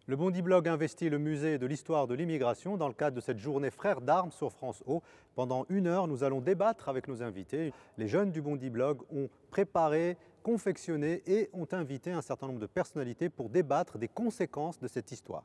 Le Bondi Blog investit le musée de l'histoire de l'immigration dans le cadre de cette journée Frères d'Armes sur France O. Pendant 1 heure, nous allons débattre avec nos invités. Les jeunes du Bondi Blog ont préparé, confectionné et ont invité un certain nombre de personnalités pour débattre des conséquences de cette histoire.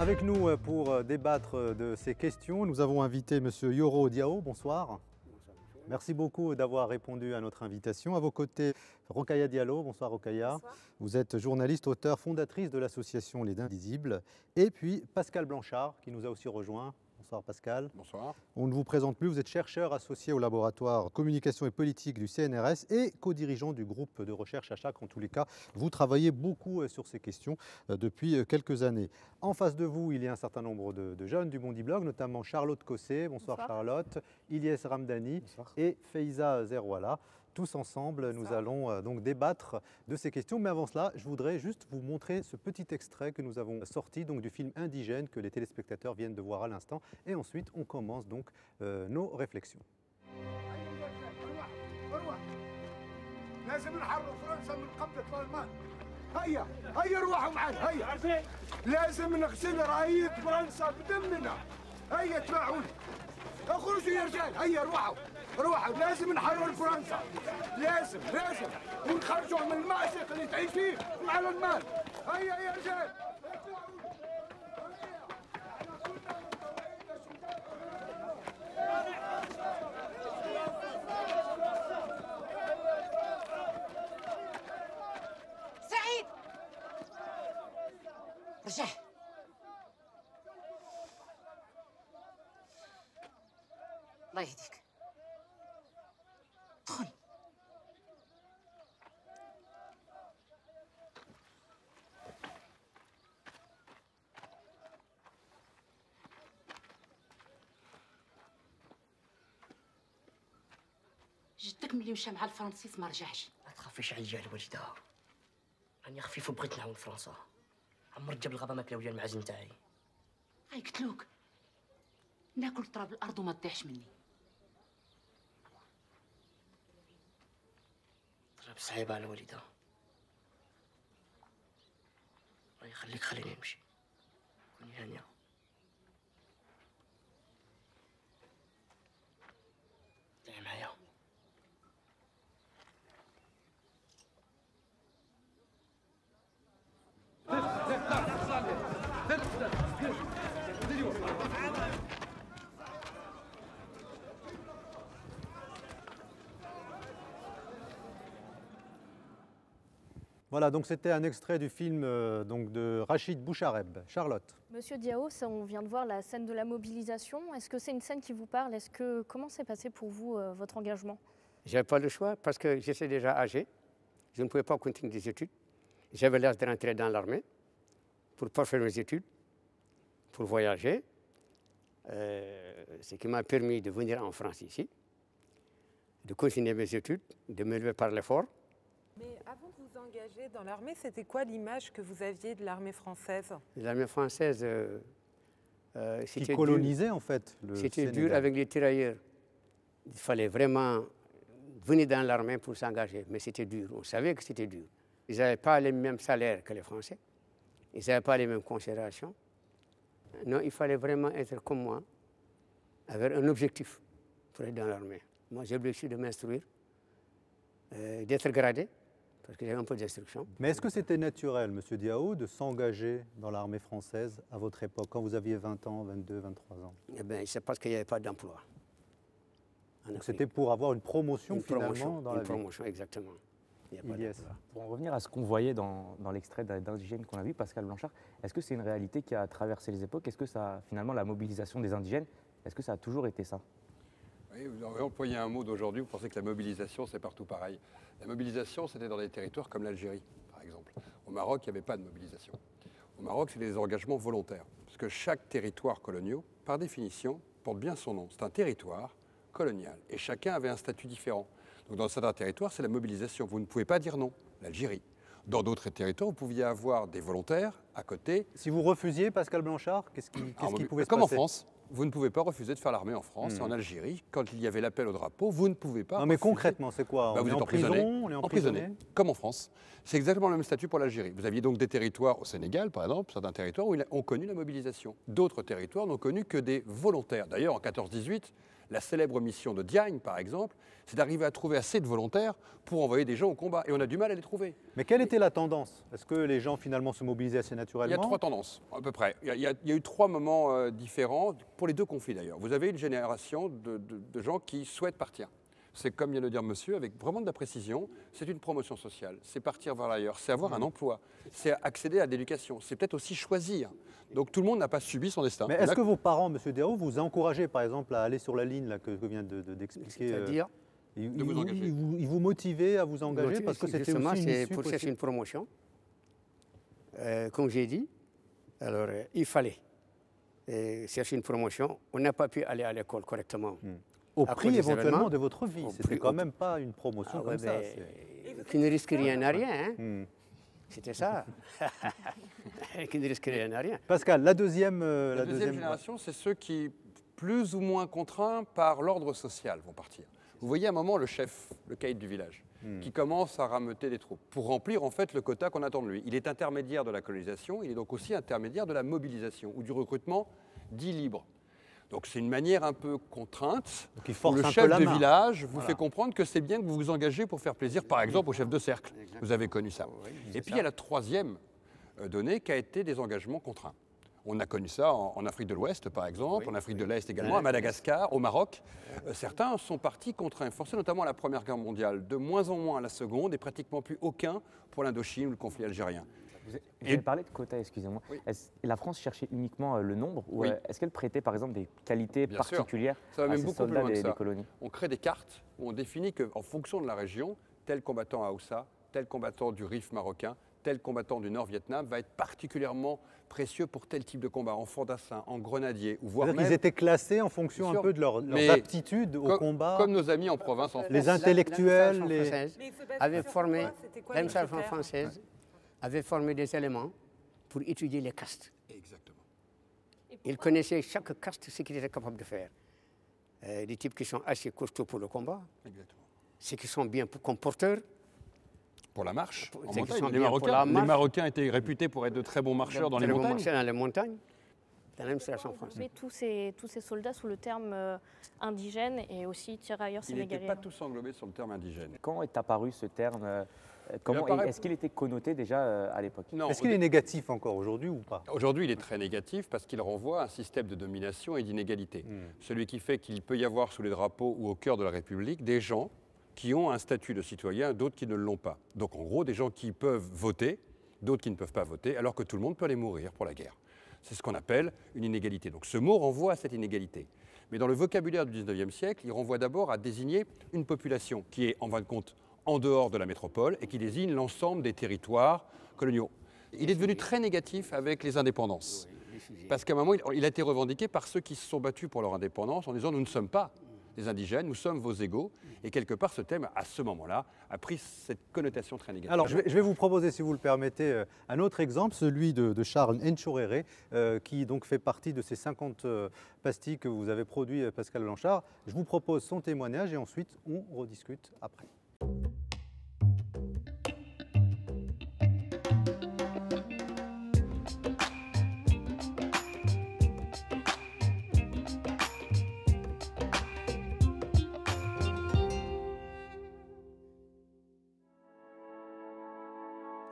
Avec nous pour débattre de ces questions, nous avons invité M. Yoro Diao. Bonsoir. Merci beaucoup d'avoir répondu à notre invitation. À vos côtés, Rokhaya Diallo. Bonsoir Rokhaya. Bonsoir. Vous êtes journaliste, auteur, fondatrice de l'association Les Indisibles. Et puis Pascal Blanchard qui nous a aussi rejoint. Bonsoir Pascal. Bonsoir. On ne vous présente plus, vous êtes chercheur associé au laboratoire communication et politique du CNRS et co-dirigeant du groupe de recherche Achak. En tous les cas, vous travaillez beaucoup sur ces questions depuis quelques années. En face de vous, il y a un certain nombre de jeunes du Bondi Blog, notamment Charlotte Cossé. Bonsoir Charlotte. Ilyes Ramdani. Bonsoir. Et Faiza Zerwala. Tous ensemble, nous allons donc débattre de ces questions. Mais avant cela, je voudrais juste vous montrer ce petit extrait que nous avons sorti donc, du film Indigène que les téléspectateurs viennent de voir à l'instant. Et ensuite, on commence donc nos réflexions. اخرجوا يا رجال هيا روحوا لازم نحرروا فرنسا لازم ونخرجوا من المأزق اللي تعيش فيه وعلى المال هيا يا رجال سعيد رجع الله يهديك ادخل جدك ملي مشى مع الفرنسيس ما رجعش. ما تخافيش على الجال والدها، راني خفيف وبغيت نعاون فرنسا. عمر جاب الغابه ماكله ويا المعزن تاعي. هاي قتلوك ناكل تراب الارض وما تطيحش مني. طلب صعيب على والدها. الله يخليك خليني نمشي. كوني هانيه. طلعي معايا. Voilà, donc c'était un extrait du film donc de Rachid Bouchareb. Charlotte. Monsieur Diao, on vient de voir la scène de la mobilisation. Est-ce que c'est une scène qui vous parle? Comment s'est passé pour vous votre engagement? Je n'avais pas le choix parce que j'étais déjà âgé. Je ne pouvais pas continuer des études. J'avais l'âge de rentrer dans l'armée pour poursuivre mes études, pour voyager. Ce qui m'a permis de venir en France ici, de continuer mes études, de me lever par l'effort. Mais avant de vous engager dans l'armée, c'était quoi l'image que vous aviez de l'armée française? L'armée française, qui colonisait en fait le Sénégal. C'était dur avec les tirailleurs. Il fallait vraiment venir dans l'armée pour s'engager, mais c'était dur. On savait que c'était dur. Ils n'avaient pas les mêmes salaires que les Français. Ils n'avaient pas les mêmes considérations. Non, il fallait vraiment être comme moi, avoir un objectif pour être dans l'armée. Moi, j'ai l'objectif de m'instruire, d'être gradé, parce que j'avais un peu d'instruction. Mais est-ce que c'était naturel, M. Diao, de s'engager dans l'armée française à votre époque, quand vous aviez 20 ans, 22, 23 ans? Eh bien, c'est parce qu'il n'y avait pas d'emploi. Donc c'était pour avoir une promotion finalement dans la vie. Une promotion, exactement. Pour en revenir à ce qu'on voyait dans l'extrait d'Indigène qu'on a vu, Pascal Blanchard, est-ce que c'est une réalité qui a traversé les époques? Est-ce que ça, finalement, la mobilisation des indigènes, est-ce que ça a toujours été ça? Oui, vous avez employé un mot d'aujourd'hui, vous pensez que la mobilisation, c'est partout pareil. La mobilisation, c'était dans des territoires comme l'Algérie, par exemple. Au Maroc, il n'y avait pas de mobilisation. Au Maroc, c'est des engagements volontaires, parce que chaque territoire colonial, par définition, porte bien son nom. C'est un territoire colonial. Et chacun avait un statut différent. Donc dans certains territoires, c'est la mobilisation. Vous ne pouvez pas dire non. L'Algérie. Dans d'autres territoires, vous pouviez avoir des volontaires à côté. Si vous refusiez Pascal Blanchard, qu'est-ce qui pouvait se passer? Comme en France. Vous ne pouvez pas refuser de faire l'armée en France et en Algérie. Quand il y avait l'appel au drapeau, vous ne pouvez pas. Non, mais concrètement, c'est quoi? Vous êtes emprisonné, comme en France. C'est exactement le même statut pour l'Algérie. Vous aviez donc des territoires au Sénégal, par exemple, certains territoires où ils ont connu la mobilisation. D'autres territoires n'ont connu que des volontaires. D'ailleurs, en 14-18, la célèbre mission de Diagne, par exemple, c'est d'arriver à trouver assez de volontaires pour envoyer des gens au combat. Et on a du mal à les trouver. Mais quelle était la tendance? Est-ce que les gens finalement se mobilisaient assez naturellement? Il y a 3 tendances, à peu près. Il y a eu 3 moments différents, pour les 2 conflits d'ailleurs. Vous avez une génération de gens qui souhaitent partir. C'est comme vient de le dire monsieur, avec vraiment de la précision, c'est une promotion sociale, c'est partir vers l'ailleurs, c'est avoir un emploi, c'est accéder à l'éducation, c'est peut-être aussi choisir. Donc tout le monde n'a pas subi son destin. Mais est-ce que vos parents, monsieur Dérault, vous encourageaient par exemple à aller sur la ligne là, que vient d'expliquer? C'est-à-dire de vous engager. Ils vous motivaient à vous engager parce que c'était aussi une issue pour chercher possible. une promotion. Comme j'ai dit, alors il fallait chercher une promotion. On n'a pas pu aller à l'école correctement. Au prix éventuellement de votre vie. C'était quand même pas une promotion comme ça. Qui ne risque rien à rien. Hein. C'était ça. Qui ne risque rien à rien. Pascal, la deuxième génération, c'est ceux qui, plus ou moins contraints par l'ordre social, vont partir. Vous voyez à un moment le chef, le caïd du village, qui commence à rameuter des troupes pour remplir en fait le quota qu'on attend de lui. Il est intermédiaire de la colonisation, il est donc aussi intermédiaire de la mobilisation ou du recrutement dit libre. Donc c'est une manière un peu contrainte. Où le chef de village vous fait comprendre que c'est bien que vous vous engagez pour faire plaisir, par exemple, au chef de cercle. Vous avez connu ça. Et puis il y a la troisième donnée qui a été des engagements contraints. On a connu ça en Afrique de l'Ouest, par exemple, en Afrique de l'Est également, à Madagascar, au Maroc. Certains sont partis contraints, forcés notamment à la Première Guerre mondiale, de moins en moins à la Seconde et pratiquement plus aucun pour l'Indochine ou le conflit algérien. Vous avez parlé de quotas, excusez-moi. Oui. La France cherchait uniquement le nombre ou est-ce qu'elle prêtait par exemple des qualités particulières à ces soldats des colonies? On crée des cartes où on définit qu'en fonction de la région, tel combattant à Aoussa, tel combattant du Rif marocain, tel combattant du Nord-Vietnam va être particulièrement précieux pour tel type de combat, en fantassin, en grenadier, ou voire même... Ils étaient classés en fonction un peu de leurs aptitudes au combat. Comme nos amis en province en France. Les intellectuels, l'administration française avait formé des éléments pour étudier les castes. Exactement. Ils connaissaient chaque caste, ce qu'il était capable de faire. Des types qui sont assez costauds pour le combat. Exactement. Ceux qui sont bien comme porteurs. Pour la marche, en montagne. Les Marocains étaient réputés pour être de très bons marcheurs dans les montagnes. Dans les montagnes, dans l'administration française. Mais tous ces soldats sous le terme indigène et aussi tirailleurs sénégalais. Ils n'étaient pas tous englobés sur le terme indigène. Quand est apparu ce terme est-ce qu'il était connoté déjà à l'époque? Est-ce qu'il est négatif encore aujourd'hui ou pas? Aujourd'hui, il est très négatif parce qu'il renvoie à un système de domination et d'inégalité. Celui qui fait qu'il peut y avoir sous les drapeaux ou au cœur de la République des gens qui ont un statut de citoyen, d'autres qui ne l'ont pas. Donc en gros, des gens qui peuvent voter, d'autres qui ne peuvent pas voter, alors que tout le monde peut aller mourir pour la guerre. C'est ce qu'on appelle une inégalité. Donc ce mot renvoie à cette inégalité. Mais dans le vocabulaire du 19e siècle, il renvoie d'abord à désigner une population qui est, en fin de compte, en dehors de la métropole et qui désigne l'ensemble des territoires coloniaux. Il est devenu très négatif avec les indépendances. Parce qu'à un moment, il a été revendiqué par ceux qui se sont battus pour leur indépendance en disant « nous ne sommes pas des indigènes, nous sommes vos égaux ». Et quelque part, ce thème, à ce moment-là, a pris cette connotation très négative. Alors, je vais vous proposer, si vous le permettez, un autre exemple, celui de Charles Nchoréré, qui donc fait partie de ces 50 pastilles que vous avez produit, Pascal Blanchard. Je vous propose son témoignage et ensuite, on rediscute après.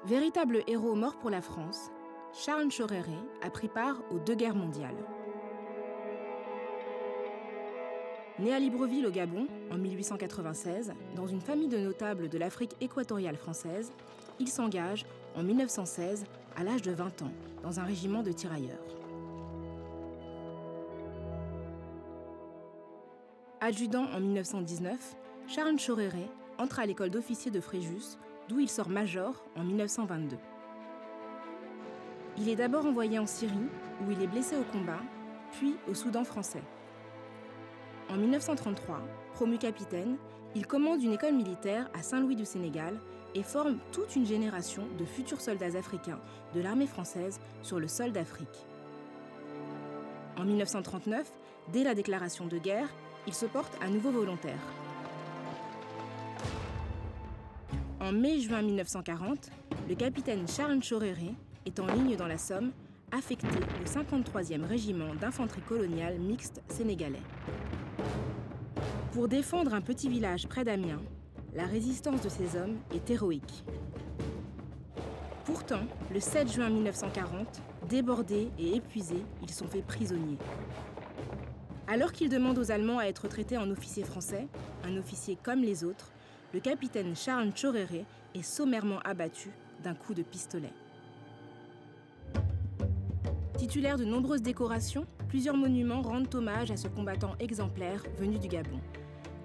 Véritable héros mort pour la France, Charles Nchoréré a pris part aux 2 guerres mondiales. Né à Libreville au Gabon en 1896, dans une famille de notables de l'Afrique équatoriale française, il s'engage en 1916 à l'âge de 20 ans dans un régiment de tirailleurs. Adjudant en 1919, Charles Nchoréré entre à l'école d'officiers de Fréjus, d'où il sort major en 1922. Il est d'abord envoyé en Syrie, où il est blessé au combat, puis au Soudan français. En 1933, promu capitaine, il commande une école militaire à Saint-Louis du Sénégal et forme toute une génération de futurs soldats africains de l'armée française sur le sol d'Afrique. En 1939, dès la déclaration de guerre, il se porte à nouveau volontaire. En mai-juin 1940, le capitaine Charles Choréré est en ligne dans la Somme, affecté au 53e régiment d'infanterie coloniale mixte sénégalais. Pour défendre un petit village près d'Amiens, la résistance de ces hommes est héroïque. Pourtant, le 7 juin 1940, débordés et épuisés, ils sont faits prisonniers. Alors qu'ils demandent aux Allemands à être traités en officiers français, un officier comme les autres, le capitaine Charles Choréré est sommairement abattu d'un coup de pistolet. Titulaire de nombreuses décorations, plusieurs monuments rendent hommage à ce combattant exemplaire venu du Gabon.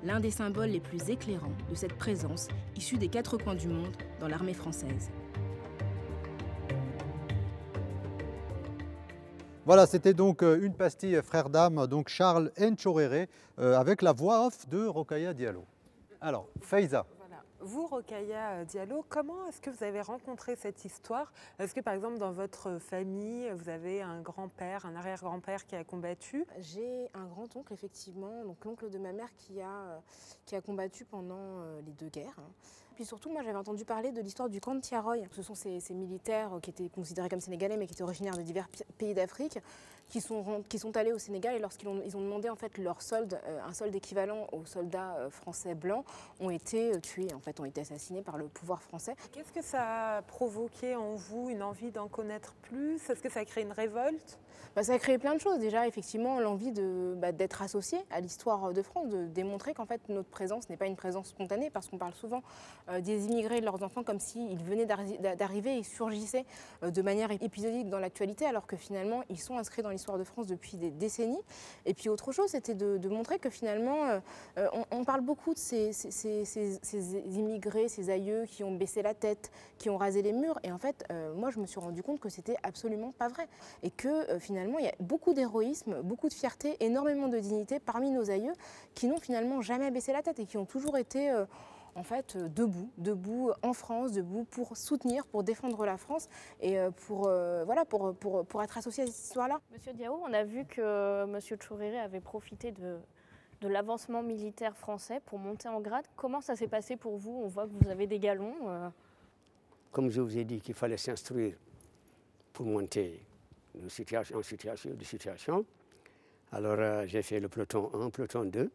L'un des symboles les plus éclairants de cette présence issue des quatre coins du monde dans l'armée française. Voilà, c'était donc une pastille frère d'âme, donc Charles Nchoréré, avec la voix off de Rokhaya Diallo. Alors, Faiza. Voilà. Vous, Rokhaya Diallo, comment est-ce que vous avez rencontré cette histoire? Est-ce que, par exemple, dans votre famille, vous avez un grand-père, un arrière-grand-père qui a combattu? J'ai un grand-oncle, effectivement, donc l'oncle de ma mère qui a combattu pendant les deux guerres. Puis surtout, moi, j'avais entendu parler de l'histoire du camp de Tiaroy. Ce sont ces militaires qui étaient considérés comme sénégalais, mais qui étaient originaires de divers pays d'Afrique, qui sont allés au Sénégal et lorsqu'ils ont demandé en fait leur solde, un solde équivalent aux soldats français blancs, ont été tués, en fait, ont été assassinés par le pouvoir français. Qu'est-ce que ça a provoqué en vous, une envie d'en connaître plus? Est-ce que ça a créé une révolte? Ça a créé plein de choses. Déjà, effectivement, l'envie d'être associé à l'histoire de France, de démontrer qu'en fait notre présence n'est pas une présence spontanée, parce qu'on parle souvent des immigrés et de leurs enfants comme s'ils venaient d'arriver et surgissaient de manière épisodique dans l'actualité, alors que finalement ils sont inscrits dans l'histoire de France depuis des décennies. Et puis autre chose, c'était de montrer que finalement, on parle beaucoup de ces immigrés, ces aïeux qui ont baissé la tête, qui ont rasé les murs. Et en fait, moi je me suis rendu compte que c'était absolument pas vrai. Et que finalement, il y a beaucoup d'héroïsme, beaucoup de fierté, énormément de dignité parmi nos aïeux qui n'ont finalement jamais baissé la tête et qui ont toujours été en fait debout en France, debout pour soutenir, pour défendre la France et pour être associé à cette histoire-là. Monsieur Diao, on a vu que Monsieur Choréré avait profité de l'avancement militaire français pour monter en grade. Comment ça s'est passé pour vous? On voit que vous avez des galons. Comme je vous ai dit qu'il fallait s'instruire pour monter en situation. Alors j'ai fait le peloton 1, peloton 2.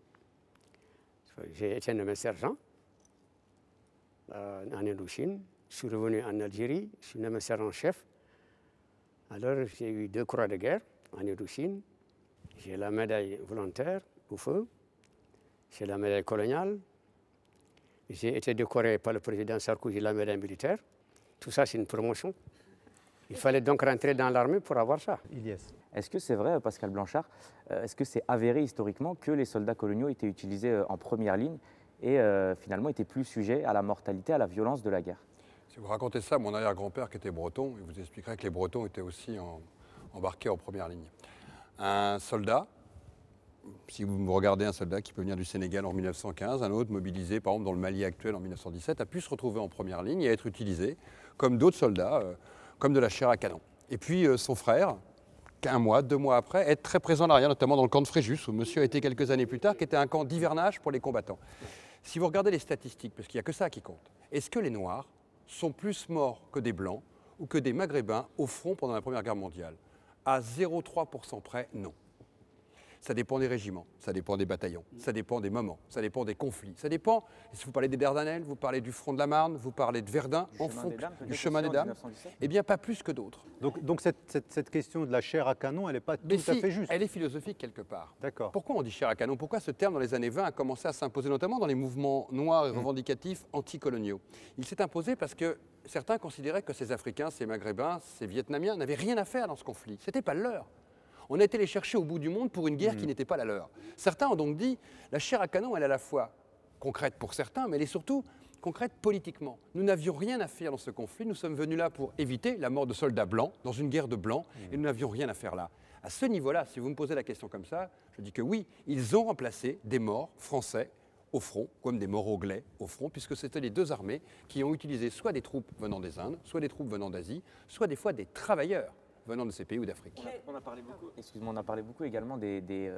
J'ai été nommé sergent en Indochine. Je suis revenu en Algérie, je suis nommé sergent-chef. Alors j'ai eu 2 croix de guerre en Indochine. J'ai la médaille volontaire au feu. J'ai la médaille coloniale. J'ai été décoré par le président Sarkozy la médaille militaire. Tout ça, c'est une promotion. Il fallait donc rentrer dans l'armée pour avoir ça. Est-ce que c'est vrai, Pascal Blanchard, est-ce que c'est avéré historiquement que les soldats coloniaux étaient utilisés en première ligne et finalement étaient plus sujets à la mortalité, à la violence de la guerre? Si vous racontez ça, mon arrière-grand-père qui était breton, il vous expliquerait que les Bretons étaient aussi embarqués en première ligne. Un soldat, si vous regardez un soldat qui peut venir du Sénégal en 1915, un autre mobilisé par exemple dans le Mali actuel en 1917, a pu se retrouver en première ligne et être utilisé comme d'autres soldats, comme de la chair à canon. Et puis son frère, 1 mois, 2 mois après, être très présent en arrière, notamment dans le camp de Fréjus, où monsieur a été quelques années plus tard, qui était un camp d'hivernage pour les combattants. Si vous regardez les statistiques, parce qu'il n'y a que ça qui compte, est-ce que les Noirs sont plus morts que des Blancs ou que des Maghrébins au front pendant la Première Guerre mondiale? À 0,3% près, non. Ça dépend des régiments, ça dépend des bataillons, ça dépend des moments, ça dépend des conflits, ça dépend, si vous parlez des Dardanelles, vous parlez du front de la Marne, vous parlez de Verdun, du chemin des Dames, eh bien pas plus que d'autres. Donc cette question de la chair à canon, elle n'est pas tout à fait juste. Elle est philosophique quelque part. D'accord. Pourquoi on dit chair à canon? Pourquoi ce terme dans les années 20 a commencé à s'imposer notamment dans les mouvements noirs et revendicatifs anticoloniaux? Il s'est imposé parce que certains considéraient que ces Africains, ces Maghrébins, ces Vietnamiens n'avaient rien à faire dans ce conflit. Ce n'était pas leur. On a été les chercher au bout du monde pour une guerre qui n'était pas la leur. Certains ont donc dit, la chair à canon, elle est à la fois concrète pour certains, mais elle est surtout concrète politiquement. Nous n'avions rien à faire dans ce conflit, nous sommes venus là pour éviter la mort de soldats blancs, dans une guerre de blancs, et nous n'avions rien à faire là. À ce niveau-là, si vous me posez la question comme ça, je dis que oui, ils ont remplacé des morts français au front, comme des morts anglais au front, puisque c'était les deux armées qui ont utilisé soit des troupes venant des Indes, soit des troupes venant d'Asie, soit des fois des travailleurs venant de ces pays ou d'Afrique. On a parlé beaucoup, excuse-moi, on a parlé beaucoup également des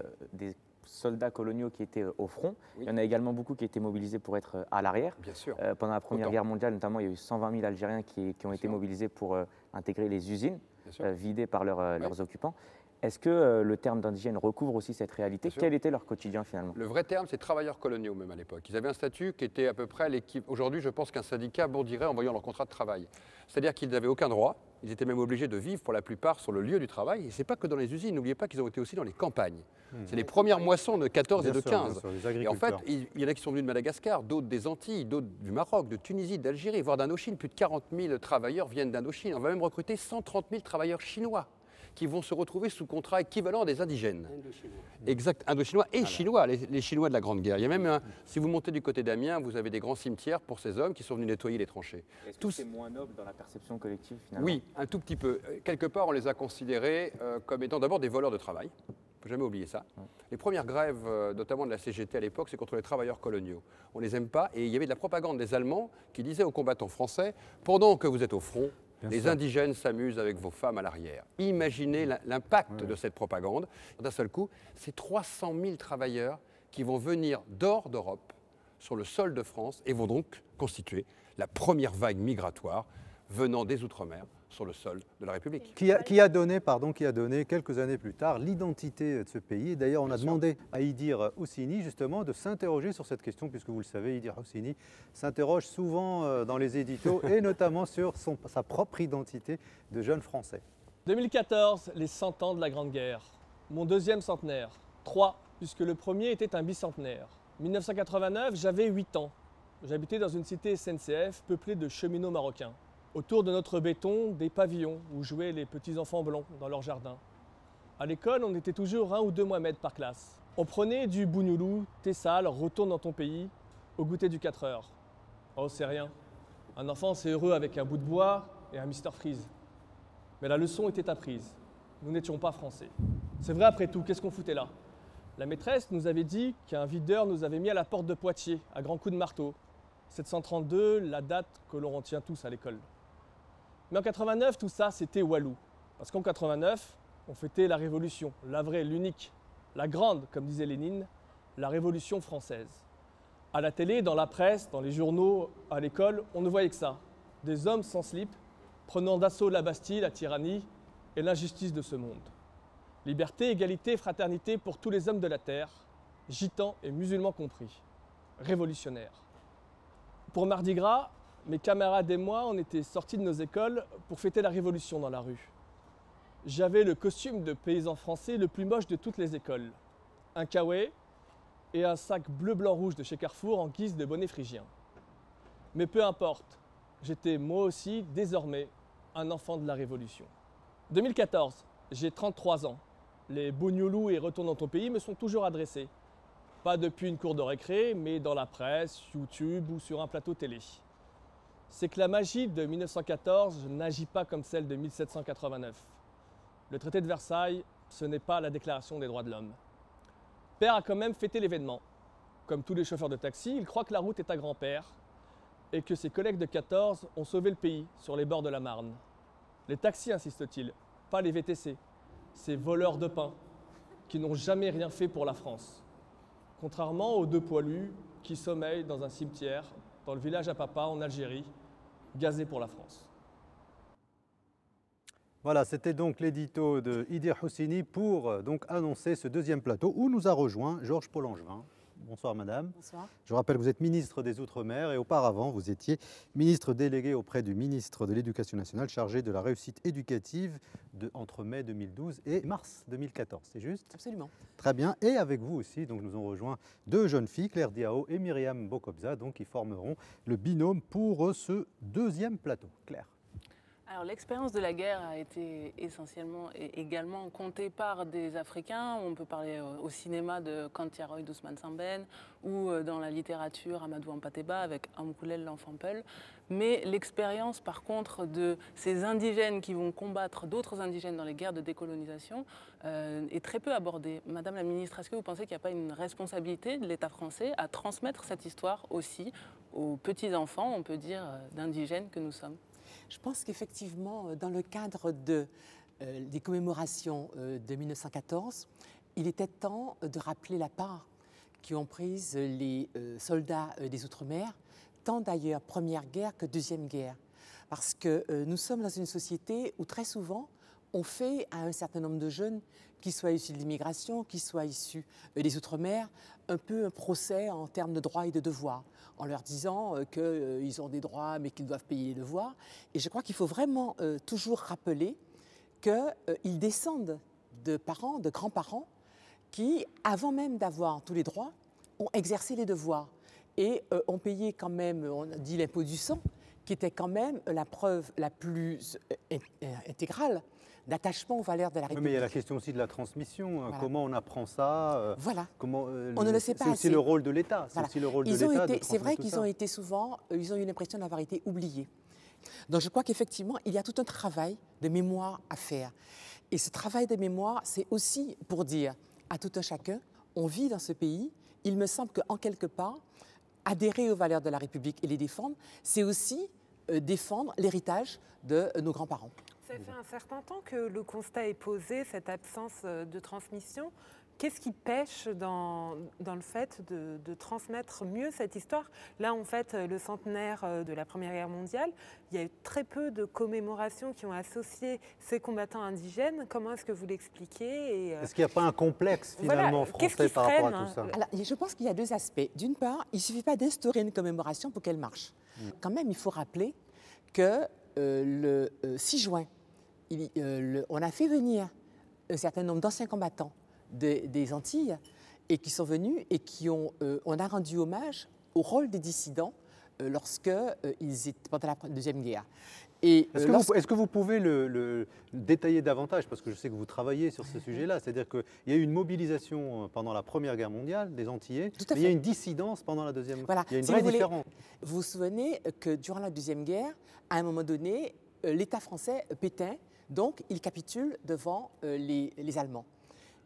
soldats coloniaux qui étaient au front. Oui. Il y en a également beaucoup qui étaient mobilisés pour être à l'arrière. Bien sûr. Pendant la Première Guerre mondiale, notamment, il y a eu 120 000 Algériens qui ont été mobilisés pour intégrer les usines vidées par leurs occupants. Est-ce que le terme d'indigène recouvre aussi cette réalité? Quel était leur quotidien finalement? Le vrai terme, c'est travailleurs coloniaux même à l'époque. Ils avaient un statut qui était à peu près l'équipe. Aujourd'hui, je pense qu'un syndicat bourdirait en voyant leur contrat de travail. C'est-à-dire qu'ils n'avaient aucun droit. Ils étaient même obligés de vivre pour la plupart sur le lieu du travail. Et ce n'est pas que dans les usines. N'oubliez pas qu'ils ont été aussi dans les campagnes. C'est les premières moissons de 14 et de 15. Et en fait, il y en a qui sont venus de Madagascar, d'autres des Antilles, d'autres du Maroc, de Tunisie, d'Algérie, voire d'Indochine. Plus de 40 000 travailleurs viennent d'Indochine. On va même recruter 130 000 travailleurs chinois qui vont se retrouver sous contrat équivalent des indigènes. Exact, indochinois et chinois, les Chinois de la Grande Guerre. Il y a même, si vous montez du côté d'Amiens, vous avez des grands cimetières pour ces hommes qui sont venus nettoyer les tranchées. Est-ce que c'est moins noble dans la perception collective finalement? Oui, un tout petit peu. Quelque part, on les a considérés comme étant d'abord des voleurs de travail. Il ne faut jamais oublier ça. Les premières grèves, notamment de la CGT à l'époque, c'est contre les travailleurs coloniaux. On ne les aime pas et il y avait de la propagande des Allemands qui disaient aux combattants français, pendant que vous êtes au front, les indigènes s'amusent avec vos femmes à l'arrière. Imaginez l'impact de cette propagande. D'un seul coup, c'est 300 000 travailleurs qui vont venir d'hors d'Europe sur le sol de France et vont donc constituer la première vague migratoire venant des Outre-mer sur le sol de la République. Qui a donné quelques années plus tard l'identité de ce pays. D'ailleurs, on a demandé à Idir Houssini justement de s'interroger sur cette question, puisque vous le savez, Idir Houssini s'interroge souvent dans les éditos et notamment sur sa propre identité de jeune Français. 2014, les 100 ans de la Grande Guerre. Mon deuxième centenaire. 3, puisque le premier était un bicentenaire. 1989, j'avais 8 ans. J'habitais dans une cité SNCF peuplée de cheminots marocains. Autour de notre béton, des pavillons où jouaient les petits enfants blonds dans leur jardin. À l'école, on était toujours 1 ou 2 Mohamed par classe. On prenait du bougnoulou, thé sale, retourne dans ton pays, au goûter du 4 heures. Oh, c'est rien. Un enfant, c'est heureux avec un bout de bois et un Mr Freeze. Mais la leçon était apprise. Nous n'étions pas français. C'est vrai après tout, qu'est-ce qu'on foutait là? La maîtresse nous avait dit qu'un videur nous avait mis à la porte de Poitiers, à grands coups de marteau. 732, la date que l'on retient tous à l'école. Mais en 89, tout ça, c'était Walou. Parce qu'en 89, on fêtait la Révolution, la vraie, l'unique, la grande, comme disait Lénine, la Révolution française. À la télé, dans la presse, dans les journaux, à l'école, on ne voyait que ça. Des hommes sans slip, prenant d'assaut la Bastille, la tyrannie et l'injustice de ce monde. Liberté, égalité, fraternité pour tous les hommes de la terre, gitans et musulmans compris. Révolutionnaires. Pour Mardi Gras, mes camarades et moi, on était sortis de nos écoles pour fêter la Révolution dans la rue. J'avais le costume de paysan français le plus moche de toutes les écoles. Un kawaii et un sac bleu-blanc-rouge de chez Carrefour en guise de bonnet phrygien. Mais peu importe, j'étais moi aussi, désormais, un enfant de la Révolution. 2014, j'ai 33 ans. Les bougnoulous et retourne dans ton pays me sont toujours adressés. Pas depuis une cour de récré, mais dans la presse, YouTube ou sur un plateau télé. C'est que la magie de 1914 n'agit pas comme celle de 1789. Le traité de Versailles, ce n'est pas la déclaration des droits de l'homme. Père a quand même fêté l'événement. Comme tous les chauffeurs de taxi, il croit que la route est à grand-père et que ses collègues de 14 ont sauvé le pays sur les bords de la Marne. Les taxis, insiste-t-il, pas les VTC, ces voleurs de pain qui n'ont jamais rien fait pour la France. Contrairement aux 2 poilus qui sommeillent dans un cimetière dans le village à papa en Algérie, gazé pour la France. Voilà, c'était donc l'édito de Idir Houssini pour donc annoncer ce deuxième plateau où nous a rejoint Georges Paul-Angevin. Bonsoir madame. Bonsoir. Je rappelle que vous êtes ministre des Outre-mer et auparavant vous étiez ministre délégué auprès du ministre de l'Éducation nationale chargé de la réussite éducative entre mai 2012 et mars 2014, c'est juste? Absolument. Très bien. Et avec vous aussi, donc nous ont rejoint 2 jeunes filles, Claire Diao et Myriam Bokobza, donc qui formeront le binôme pour ce deuxième plateau. Claire. Alors l'expérience de la guerre a été essentiellement et également comptée par des Africains. On peut parler au cinéma de Kantiaroy d'Ousmane Sembène ou dans la littérature Amadou Hampâté-Bâ avec Amkoulel l'enfant Peul. Mais l'expérience par contre de ces indigènes qui vont combattre d'autres indigènes dans les guerres de décolonisation est très peu abordée. Madame la ministre, est-ce que vous pensez qu'il n'y a pas une responsabilité de l'État français à transmettre cette histoire aussi aux petits-enfants, on peut dire, d'indigènes que nous sommes ? Je pense qu'effectivement, dans le cadre des commémorations de 1914, il était temps de rappeler la part qu'ont prise les soldats des Outre-mer, tant d'ailleurs Première Guerre que Deuxième Guerre. Parce que nous sommes dans une société où très souvent, on fait à un certain nombre de jeunes, qui soient issus de l'immigration, qui soient issus des Outre-mer, un peu un procès en termes de droits et de devoirs, en leur disant qu'ils ont des droits mais qu'ils doivent payer les devoirs. Et je crois qu'il faut vraiment toujours rappeler qu'ils descendent de parents, de grands-parents, qui, avant même d'avoir tous les droits, ont exercé les devoirs et ont payé quand même, on dit l'impôt du sang, qui était quand même la preuve la plus intégrale d'attachement aux valeurs de la République. Mais il y a la question aussi de la transmission. Voilà. Comment on apprend ça Voilà. Comment, on ne le sait pas assez. C'est aussi le rôle de l'État. C'est aussi le rôle de l'État. C'est vrai qu'ils ont été souvent, ils ont eu l'impression d'avoir été oubliés. Donc je crois qu'effectivement, il y a tout un travail de mémoire à faire. Et ce travail de mémoire, c'est aussi pour dire à tout un chacun, on vit dans ce pays, il me semble qu'en quelque part, adhérer aux valeurs de la République et les défendre, c'est aussi défendre l'héritage de nos grands-parents. Ça fait un certain temps que le constat est posé, cette absence de transmission. Qu'est-ce qui pêche dans le fait de transmettre mieux cette histoire? Là, en fait, le centenaire de la Première Guerre mondiale, il y a eu très peu de commémorations qui ont associé ces combattants indigènes. Comment est-ce que vous l'expliquez? Est-ce qu'il n'y a pas un complexe finalement français par rapport à tout ça? Alors, je pense qu'il y a deux aspects. D'une part, il ne suffit pas d'instaurer une commémoration pour qu'elle marche. Quand même, il faut rappeler que le 6 juin, on a fait venir un certain nombre d'anciens combattants des Antilles et qui sont venus et on a rendu hommage au rôle des dissidents ils étaient pendant la Deuxième Guerre. Est-ce que vous pouvez le détailler davantage? Parce que je sais que vous travaillez sur ce sujet-là. C'est-à-dire qu'il y a eu une mobilisation pendant la Première Guerre mondiale des Antillais, mais il y a une dissidence pendant la Deuxième Guerre. Voilà. Il y a une vraie différence. Vous vous souvenez que durant la Deuxième Guerre, à un moment donné, l'État français, Pétain, donc, il capitule devant les Allemands.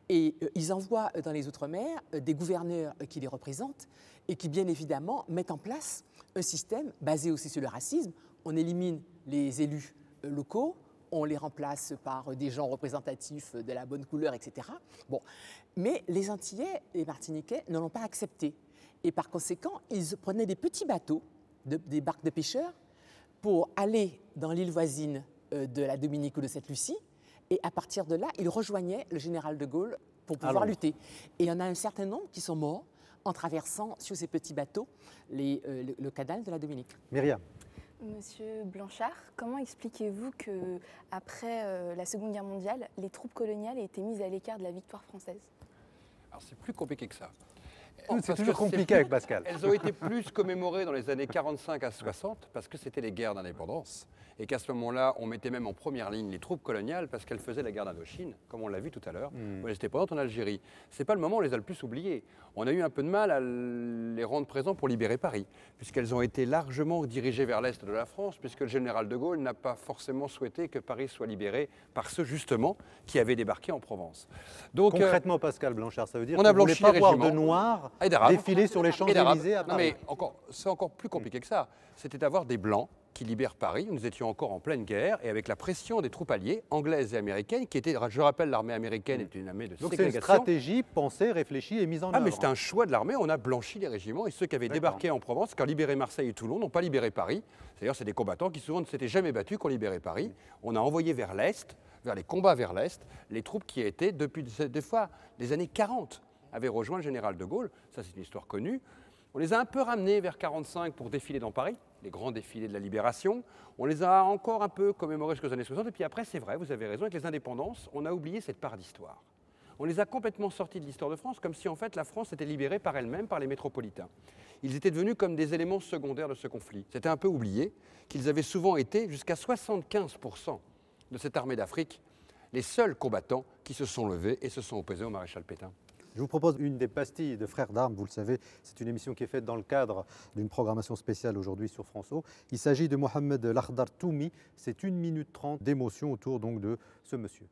Et ils envoient dans les Outre-mer des gouverneurs qui les représentent et qui, bien évidemment, mettent en place un système basé aussi sur le racisme. On élimine les élus locaux, on les remplace par des gens représentatifs de la bonne couleur, etc. Bon. Mais les Antillais et les Martiniquais ne l'ont pas accepté. Et par conséquent, ils prenaient des petits bateaux, des barques de pêcheurs, pour aller dans l'île voisine de la Dominique ou de Sainte-Lucie. Et à partir de là, ils rejoignaient le général de Gaulle pour pouvoir lutter. Et il y en a un certain nombre qui sont morts en traversant sur ces petits bateaux le canal de la Dominique. Myriam. Monsieur Blanchard, comment expliquez-vous qu'après la Seconde Guerre mondiale, les troupes coloniales aient été mises à l'écart de la victoire française? Alors c'est plus compliqué que ça. C'est toujours compliqué avec Pascal. Elles ont été plus commémorées dans les années 45 à 60 parce que c'était les guerres d'indépendance et qu'à ce moment-là, on mettait même en première ligne les troupes coloniales parce qu'elles faisaient la guerre d'Indochine, comme on l'a vu tout à l'heure, où elles étaient présentes en Algérie. Ce n'est pas le moment où on les a le plus oubliées. On a eu un peu de mal à les rendre présents pour libérer Paris, puisqu'elles ont été largement dirigées vers l'est de la France, puisque le général de Gaulle n'a pas forcément souhaité que Paris soit libéré par ceux, justement, qui avaient débarqué en Provence. Donc, concrètement, Pascal Blanchard, ça veut dire qu'on ne voulait pas voir de Noirs défiler sur les Champs-Élysées à Paris. Non, mais c'est encore plus compliqué que ça. C'était d'avoir des Blancs qui libèrent Paris. Nous étions encore en pleine guerre et avec la pression des troupes alliées, anglaises et américaines, qui étaient, je rappelle, l'armée américaine était une armée de ségrégation. Donc c'est une stratégie pensée, réfléchie et mise en œuvre. Ah, mais c'était un choix de l'armée. On a blanchi les régiments et ceux qui avaient débarqué en Provence, qui ont libéré Marseille et Toulon, n'ont pas libéré Paris. D'ailleurs, c'est des combattants qui souvent ne s'étaient jamais battus qui ont libéré Paris. On a envoyé vers l'Est, vers les combats vers l'Est, les troupes qui étaient, depuis des fois des années 40, avaient rejoint le général de Gaulle. Ça, c'est une histoire connue. On les a un peu ramenés vers 1945 pour défiler dans Paris, les grands défilés de la Libération. On les a encore un peu commémorés jusqu'aux années 60. Et puis après, c'est vrai, vous avez raison, avec les indépendances, on a oublié cette part d'histoire. On les a complètement sortis de l'histoire de France, comme si en fait la France était libérée par elle-même, par les métropolitains. Ils étaient devenus comme des éléments secondaires de ce conflit. C'était un peu oublié qu'ils avaient souvent été, jusqu'à 75% de cette armée d'Afrique, les seuls combattants qui se sont levés et se sont opposés au maréchal Pétain. Je vous propose une des pastilles de Frères d'Armes, vous le savez, c'est une émission qui est faite dans le cadre d'une programmation spéciale aujourd'hui sur France O. Il s'agit de Mohamed Lakhdar Toumi, c'est 1 minute 30 d'émotion autour donc de ce monsieur.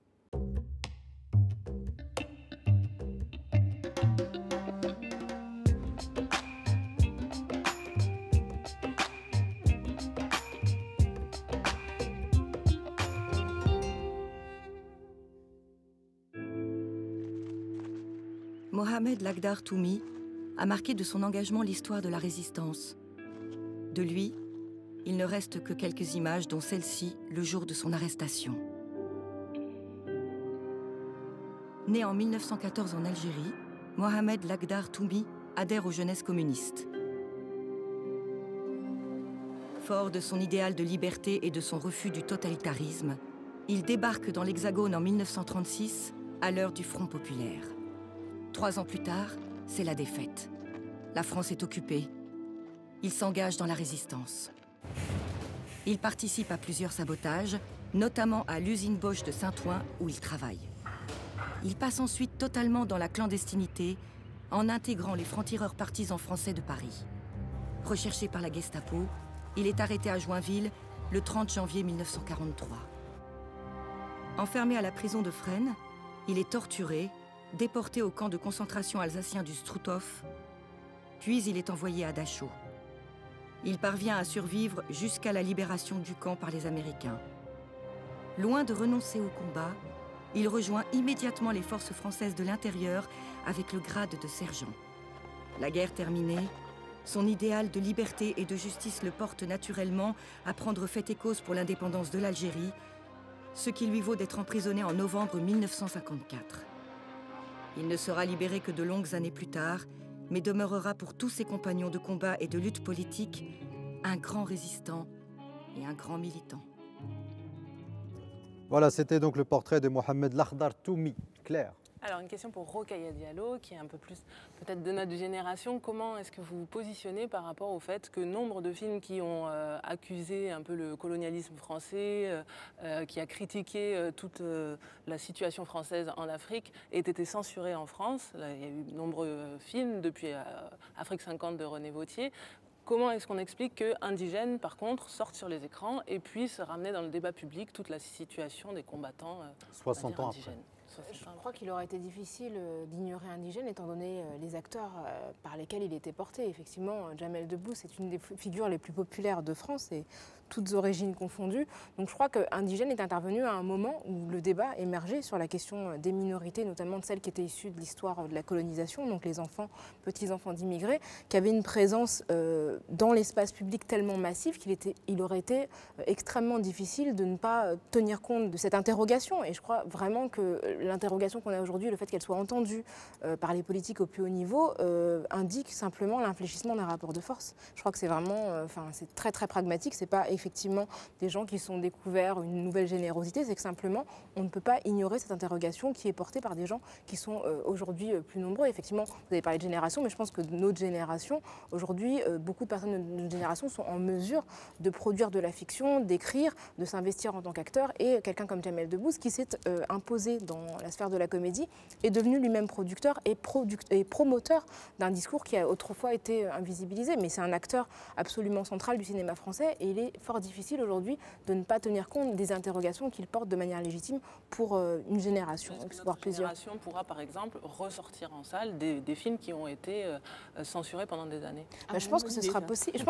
Mohamed Lakhdar Toumi a marqué de son engagement l'histoire de la résistance. De lui, il ne reste que quelques images, dont celle-ci, le jour de son arrestation. Né en 1914 en Algérie, Mohamed Lakhdar Toumi adhère aux jeunesses communistes. Fort de son idéal de liberté et de son refus du totalitarisme, il débarque dans l'Hexagone en 1936 à l'heure du Front populaire. 3 ans plus tard, c'est la défaite. La France est occupée. Il s'engage dans la résistance. Il participe à plusieurs sabotages, notamment à l'usine Bosch de Saint-Ouen où il travaille. Il passe ensuite totalement dans la clandestinité en intégrant les francs-tireurs partisans français de Paris. Recherché par la Gestapo, il est arrêté à Joinville le 30 janvier 1943. Enfermé à la prison de Fresnes, il est torturé, déporté au camp de concentration alsacien du Struthof, puis il est envoyé à Dachau. Il parvient à survivre jusqu'à la libération du camp par les Américains. Loin de renoncer au combat, il rejoint immédiatement les forces françaises de l'intérieur avec le grade de sergent. La guerre terminée, son idéal de liberté et de justice le porte naturellement à prendre fait et cause pour l'indépendance de l'Algérie, ce qui lui vaut d'être emprisonné en novembre 1954. Il ne sera libéré que de longues années plus tard, mais demeurera pour tous ses compagnons de combat et de lutte politique un grand résistant et un grand militant. Voilà, c'était donc le portrait de Mohamed Lakhdar Toumi. Claire. Alors, une question pour Rokhaya Diallo, qui est un peu plus peut-être de notre génération. Comment est-ce que vous vous positionnez par rapport au fait que nombre de films qui ont accusé un peu le colonialisme français, qui a critiqué toute la situation française en Afrique, aient été censurés en France? Là, il y a eu de nombreux films depuis Afrique 50 de René Vauthier. Comment est-ce qu'on explique qu'Indigène, par contre, sorte sur les écrans et puisse ramener dans le débat public toute la situation des combattants 60 ans indigènes après. Je crois qu'il aurait été difficile d'ignorer Indigène étant donné les acteurs par lesquels il était porté. Effectivement, Jamel Debbouze est une des figures les plus populaires de France et toutes origines confondues. Donc je crois qu'Indigène est intervenu à un moment où le débat émergeait sur la question des minorités, notamment de celles qui étaient issues de l'histoire de la colonisation, donc les enfants, petits-enfants d'immigrés, qui avaient une présence dans l'espace public tellement massive qu'il aurait été extrêmement difficile de ne pas tenir compte de cette interrogation. Et je crois vraiment que l'interrogation qu'on a aujourd'hui, le fait qu'elle soit entendue par les politiques au plus haut niveau, indique simplement l'infléchissement d'un rapport de force. Je crois que c'est vraiment, c'est très très pragmatique. C'est pas effectivement des gens qui sont découverts une nouvelle générosité, c'est que simplement on ne peut pas ignorer cette interrogation qui est portée par des gens qui sont aujourd'hui plus nombreux. Effectivement, vous avez parlé de génération, mais je pense que notre génération, aujourd'hui, beaucoup de personnes de notre génération sont en mesure de produire de la fiction, d'écrire, de s'investir en tant qu'acteur. Et quelqu'un comme Jamel Debbouze, qui s'est imposé dans la sphère de la comédie, est devenu lui-même producteur et promoteur d'un discours qui a autrefois été invisibilisé. Mais c'est un acteur absolument central du cinéma français et il est fort difficile aujourd'hui de ne pas tenir compte des interrogations qu'il porte de manière légitime pour une génération, voire plusieurs. Une génération pourra par exemple ressortir en salle des films qui ont été censurés pendant des années. Je pense que ce sera possible. Je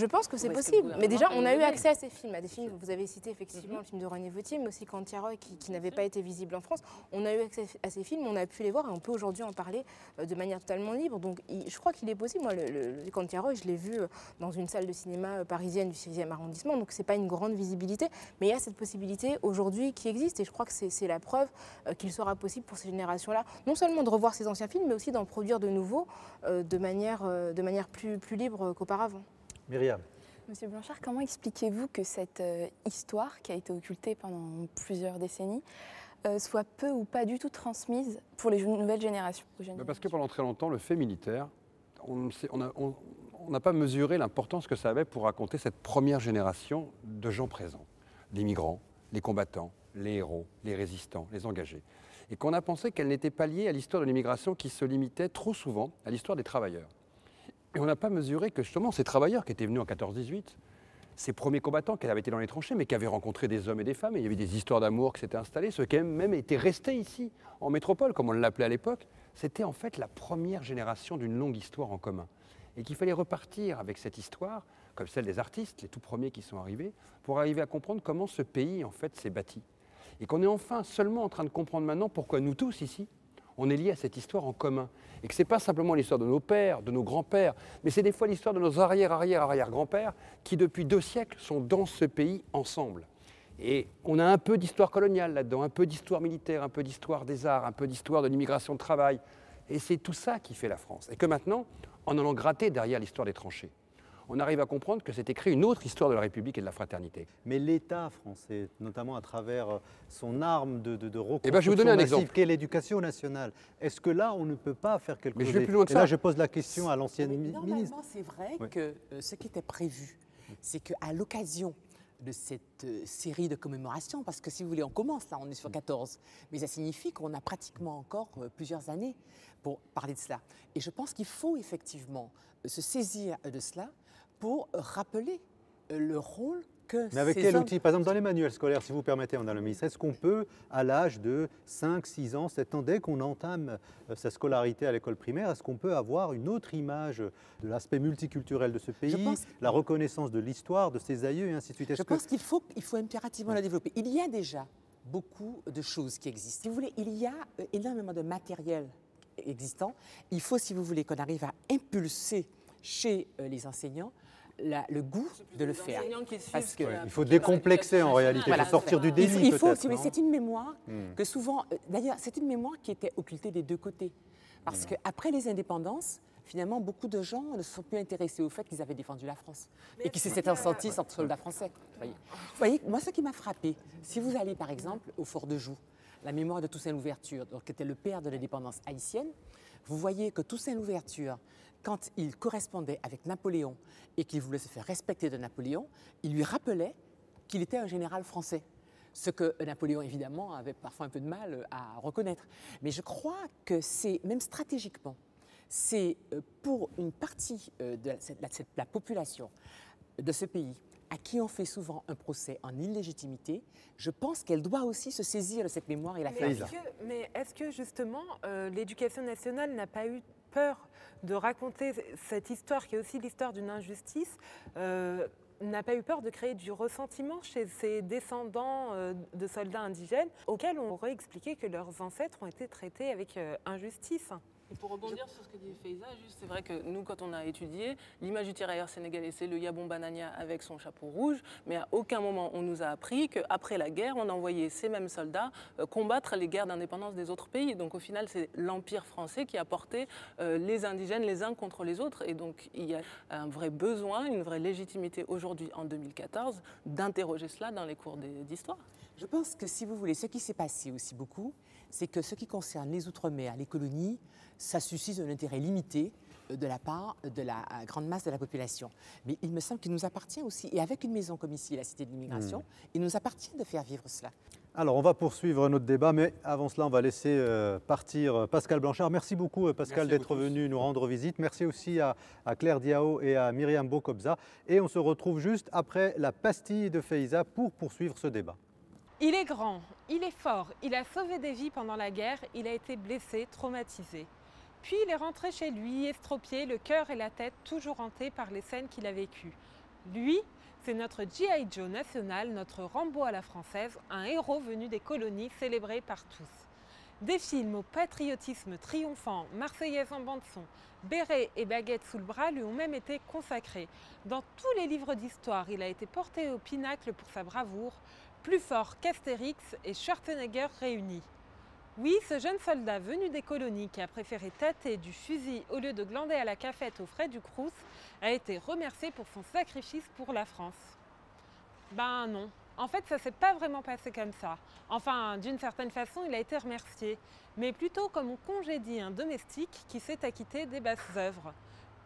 pense que c'est possible. Mais déjà, on a eu accès à ces films, Vous avez cité effectivement le film de René Vauthier, mais aussi Cantiaroy qui n'avait pas été visible en France. On a eu accès à ces films, on a pu les voir et on peut aujourd'hui en parler de manière totalement libre. Donc je crois qu'il est possible. Moi, le Cantiaroy, je l'ai vu dans une salle de cinéma parisienne du 6e arrondissement, donc c'est pas une grande visibilité, mais il y a cette possibilité aujourd'hui qui existe et je crois que c'est la preuve qu'il sera possible pour ces générations-là, non seulement de revoir ces anciens films, mais aussi d'en produire de nouveaux de manière plus libre qu'auparavant. Myriam. Monsieur Blanchard, comment expliquez-vous que cette histoire qui a été occultée pendant plusieurs décennies soit peu ou pas du tout transmise pour les nouvelles générations. Parce que pendant très longtemps, le fait militaire, on n'a pas mesuré l'importance que ça avait pour raconter cette première génération de gens présents, les migrants, les combattants, les héros, les résistants, les engagés. Et qu'on a pensé qu'elle n'était pas liée à l'histoire de l'immigration qui se limitait trop souvent à l'histoire des travailleurs. Et on n'a pas mesuré que justement ces travailleurs qui étaient venus en 14-18, ces premiers combattants qui avaient été dans les tranchées, mais qui avaient rencontré des hommes et des femmes, et il y avait des histoires d'amour qui s'étaient installées, ceux qui même étaient restés ici, en métropole, comme on l'appelait à l'époque, c'était en fait la première génération d'une longue histoire en commun. Et qu'il fallait repartir avec cette histoire, comme celle des artistes, les tout premiers qui sont arrivés, pour arriver à comprendre comment ce pays en fait s'est bâti. Et qu'on est enfin seulement en train de comprendre maintenant pourquoi nous tous ici, on est liés à cette histoire en commun. Et que ce n'est pas simplement l'histoire de nos pères, de nos grands-pères, mais c'est des fois l'histoire de nos arrière-arrière-arrière-grands-pères qui, depuis 2 siècles, sont dans ce pays ensemble. Et on a un peu d'histoire coloniale là-dedans, un peu d'histoire militaire, un peu d'histoire des arts, un peu d'histoire de l'immigration de travail. Et c'est tout ça qui fait la France. Et que maintenant, en allant gratter derrière l'histoire des tranchées, on arrive à comprendre que s'est écrit une autre histoire de la République et de la fraternité. Mais l'État français, notamment à travers son arme de reconstruction je vais vous donner un exemple. qu'est l'éducation nationale, est-ce que là, on ne peut pas faire quelque chose? Je vais plus loin que et ça. là, je pose la question à l'ancienne ministre. Normalement, c'est vrai que ce qui était prévu, c'est qu'à l'occasion de cette série de commémorations, parce que si vous voulez, on commence là, on est sur 14, mais ça signifie qu'on a pratiquement encore plusieurs années pour parler de cela. Et je pense qu'il faut effectivement se saisir de cela pour rappeler le rôle que Mais avec ces quel hommes... outil? Par exemple, dans les manuels scolaires, si vous permettez, Madame le ministre, est-ce qu'on peut, à l'âge de 5, 6 ans, 7 ans, dès qu'on entame sa scolarité à l'école primaire, est-ce qu'on peut avoir une autre image de l'aspect multiculturel de ce pays, la reconnaissance de l'histoire, de ses aïeux et ainsi de suite? Je pense qu'il faut impérativement la développer. Il y a déjà beaucoup de choses qui existent. Si vous voulez, il y a énormément de matériel existant. Il faut, si vous voulez, qu'on arrive à impulser chez les enseignants le goût de le faire. Parce que il faut décomplexer en réalité, il faut sortir du déni il faut, peut-être. c'est une mémoire que souvent, d'ailleurs, c'est une mémoire qui était occultée des deux côtés. Parce qu'après les indépendances, finalement, beaucoup de gens ne se sont plus intéressés au fait qu'ils avaient défendu la France et qu'ils s'étaient sentis sans soldats français. Vous voyez, moi, ce qui m'a frappé, si vous allez par exemple au Fort de Joux, la mémoire de Toussaint Louverture, qui était le père de l'indépendance haïtienne, vous voyez que Toussaint Louverture, quand il correspondait avec Napoléon et qu'il voulait se faire respecter de Napoléon, il lui rappelait qu'il était un général français. Ce que Napoléon, évidemment, avait parfois un peu de mal à reconnaître. Mais je crois que c'est, même stratégiquement, c'est pour une partie de la population de ce pays à qui on fait souvent un procès en illégitimité, je pense qu'elle doit aussi se saisir de cette mémoire et la faire vivre. Mais est-ce que justement l'éducation nationale n'a pas eu peur de raconter cette histoire qui est aussi l'histoire d'une injustice, n'a pas eu peur de créer du ressentiment chez ses descendants de soldats indigènes auxquels on aurait expliqué que leurs ancêtres ont été traités avec injustice? Et pour rebondir sur ce que dit Faiza, c'est vrai que nous, quand on a étudié, l'image du tirailleur sénégalais, c'est le Yabon Banania avec son chapeau rouge, mais à aucun moment on nous a appris qu'après la guerre, on envoyait ces mêmes soldats combattre les guerres d'indépendance des autres pays. Donc au final, c'est l'Empire français qui a porté les indigènes les uns contre les autres. Et donc il y a un vrai besoin, une vraie légitimité aujourd'hui, en 2014, d'interroger cela dans les cours d'histoire. Je pense que, si vous voulez, ce qui s'est passé aussi beaucoup, c'est que ce qui concerne les Outre-mer, les colonies, ça suscite un intérêt limité de la part de la grande masse de la population. Mais il me semble qu'il nous appartient aussi, et avec une maison comme ici, la Cité de l'Immigration, il nous appartient de faire vivre cela. Alors, on va poursuivre notre débat, mais avant cela, on va laisser partir Pascal Blanchard. Merci beaucoup, Pascal, d'être venu nous rendre visite. Merci aussi à Claire Diao et à Myriam Bokobza. Et on se retrouve juste après la pastille de Faiza pour poursuivre ce débat. Il est grand, il est fort, il a sauvé des vies pendant la guerre, il a été blessé, traumatisé. Puis il est rentré chez lui, estropié, le cœur et la tête toujours hantés par les scènes qu'il a vécues. Lui, c'est notre G.I. Joe national, notre Rambo à la française, un héros venu des colonies célébré par tous. Des films au patriotisme triomphant, Marseillaise en bande-son, béret et baguette sous le bras lui ont même été consacrés. Dans tous les livres d'histoire, il a été porté au pinacle pour sa bravoure, plus fort qu'Astérix et Schwarzenegger réunis. Oui, ce jeune soldat venu des colonies qui a préféré tâter du fusil au lieu de glander à la cafette aux frais du Crous a été remercié pour son sacrifice pour la France. Ben non, En fait, ça ne s'est pas vraiment passé comme ça. Enfin, d'une certaine façon, il a été remercié, mais plutôt comme on congédie un domestique qui s'est acquitté des basses œuvres.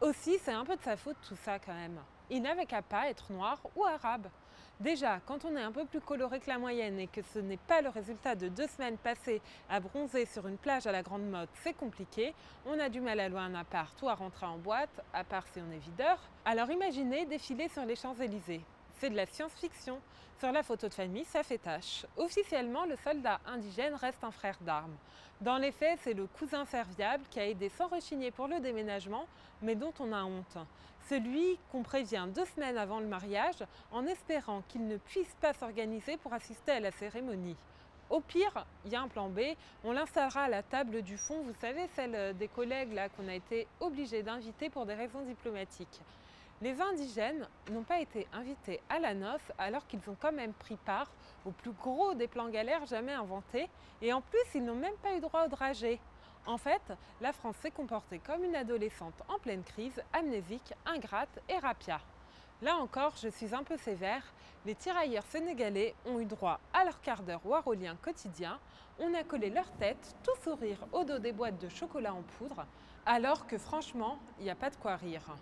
Aussi, c'est un peu de sa faute tout ça quand même. Il n'avait qu'à pas être noir ou arabe. Déjà, quand on est un peu plus coloré que la moyenne et que ce n'est pas le résultat de 2 semaines passées à bronzer sur une plage à la grande mode, c'est compliqué. On a du mal à louer un appart ou à rentrer en boîte, à part si on est videur. Alors imaginez défiler sur les Champs-Élysées. C'est de la science-fiction. Sur la photo de famille, ça fait tache. Officiellement, le soldat indigène reste un frère d'armes. Dans les faits, c'est le cousin serviable qui a aidé sans rechigner pour le déménagement, mais dont on a honte. Celui qu'on prévient 2 semaines avant le mariage en espérant qu'il ne puisse pas s'organiser pour assister à la cérémonie. Au pire, il y a un plan B, on l'installera à la table du fond, vous savez, celle des collègues là qu'on a été obligés d'inviter pour des raisons diplomatiques. Les indigènes n'ont pas été invités à la noce alors qu'ils ont quand même pris part au plus gros des plans galères jamais inventés et en plus ils n'ont même pas eu droit au dragée. En fait, la France s'est comportée comme une adolescente en pleine crise, amnésique, ingrate et rapia. Là encore, je suis un peu sévère, les tirailleurs sénégalais ont eu droit à leur quart d'heure warolien quotidien, on a collé leur tête, tout sourire au dos des boîtes de chocolat en poudre, alors que franchement, il n'y a pas de quoi rire.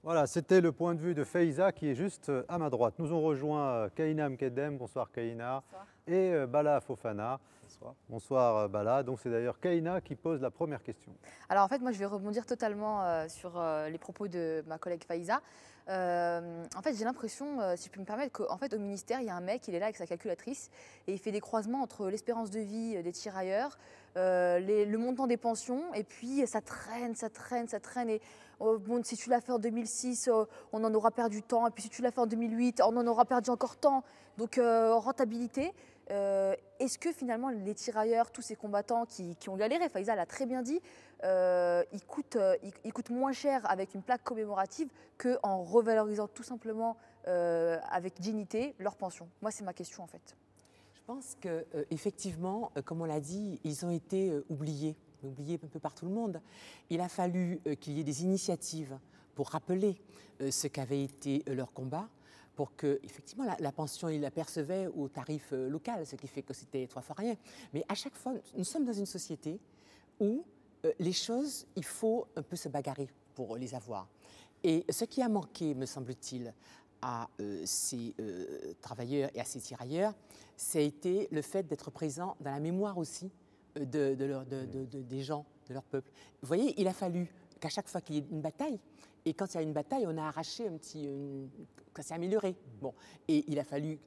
Voilà, c'était le point de vue de Faiza qui est juste à ma droite. Nous ont rejoint Kaina Mkedem, bonsoir Kaina, et Bala Fofana. Bonsoir. Bonsoir Bala. Donc c'est d'ailleurs Kaina qui pose la première question. Alors en fait, moi je vais rebondir totalement sur les propos de ma collègue Faiza. En fait, j'ai l'impression, si je peux me permettre, qu'en fait au ministère, il y a un mec, il est là avec sa calculatrice et il fait des croisements entre l'espérance de vie des tirailleurs, le montant des pensions, et puis ça traîne. Et bon, si tu l'as fait en 2006, on en aura perdu tant, et puis si tu l'as fait en 2008, on en aura perdu encore tant. Donc rentabilité. Est-ce que finalement les tirailleurs, tous ces combattants qui ont galéré, Faiza l'a très bien dit, ils coûtent moins cher avec une plaque commémorative qu'en revalorisant tout simplement avec dignité leur pension? Moi, c'est ma question en fait. Je pense qu'effectivement, comme on l'a dit, ils ont été oubliés un peu par tout le monde. Il a fallu qu'il y ait des initiatives pour rappeler ce qu'avait été leur combat, pour que, effectivement, la pension, ils la percevaient au tarif local, ce qui fait que c'était 3 fois rien. Mais à chaque fois, nous sommes dans une société où les choses, il faut un peu se bagarrer pour les avoir. Et ce qui a manqué, me semble-t-il, à ces travailleurs et à ces tirailleurs, ça a été le fait d'être présent dans la mémoire aussi des gens, de leur peuple. Vous voyez, il a fallu qu'à chaque fois qu'il y ait une bataille, et quand il y a une bataille, on a arraché ça s'est amélioré. Bon, et il a fallu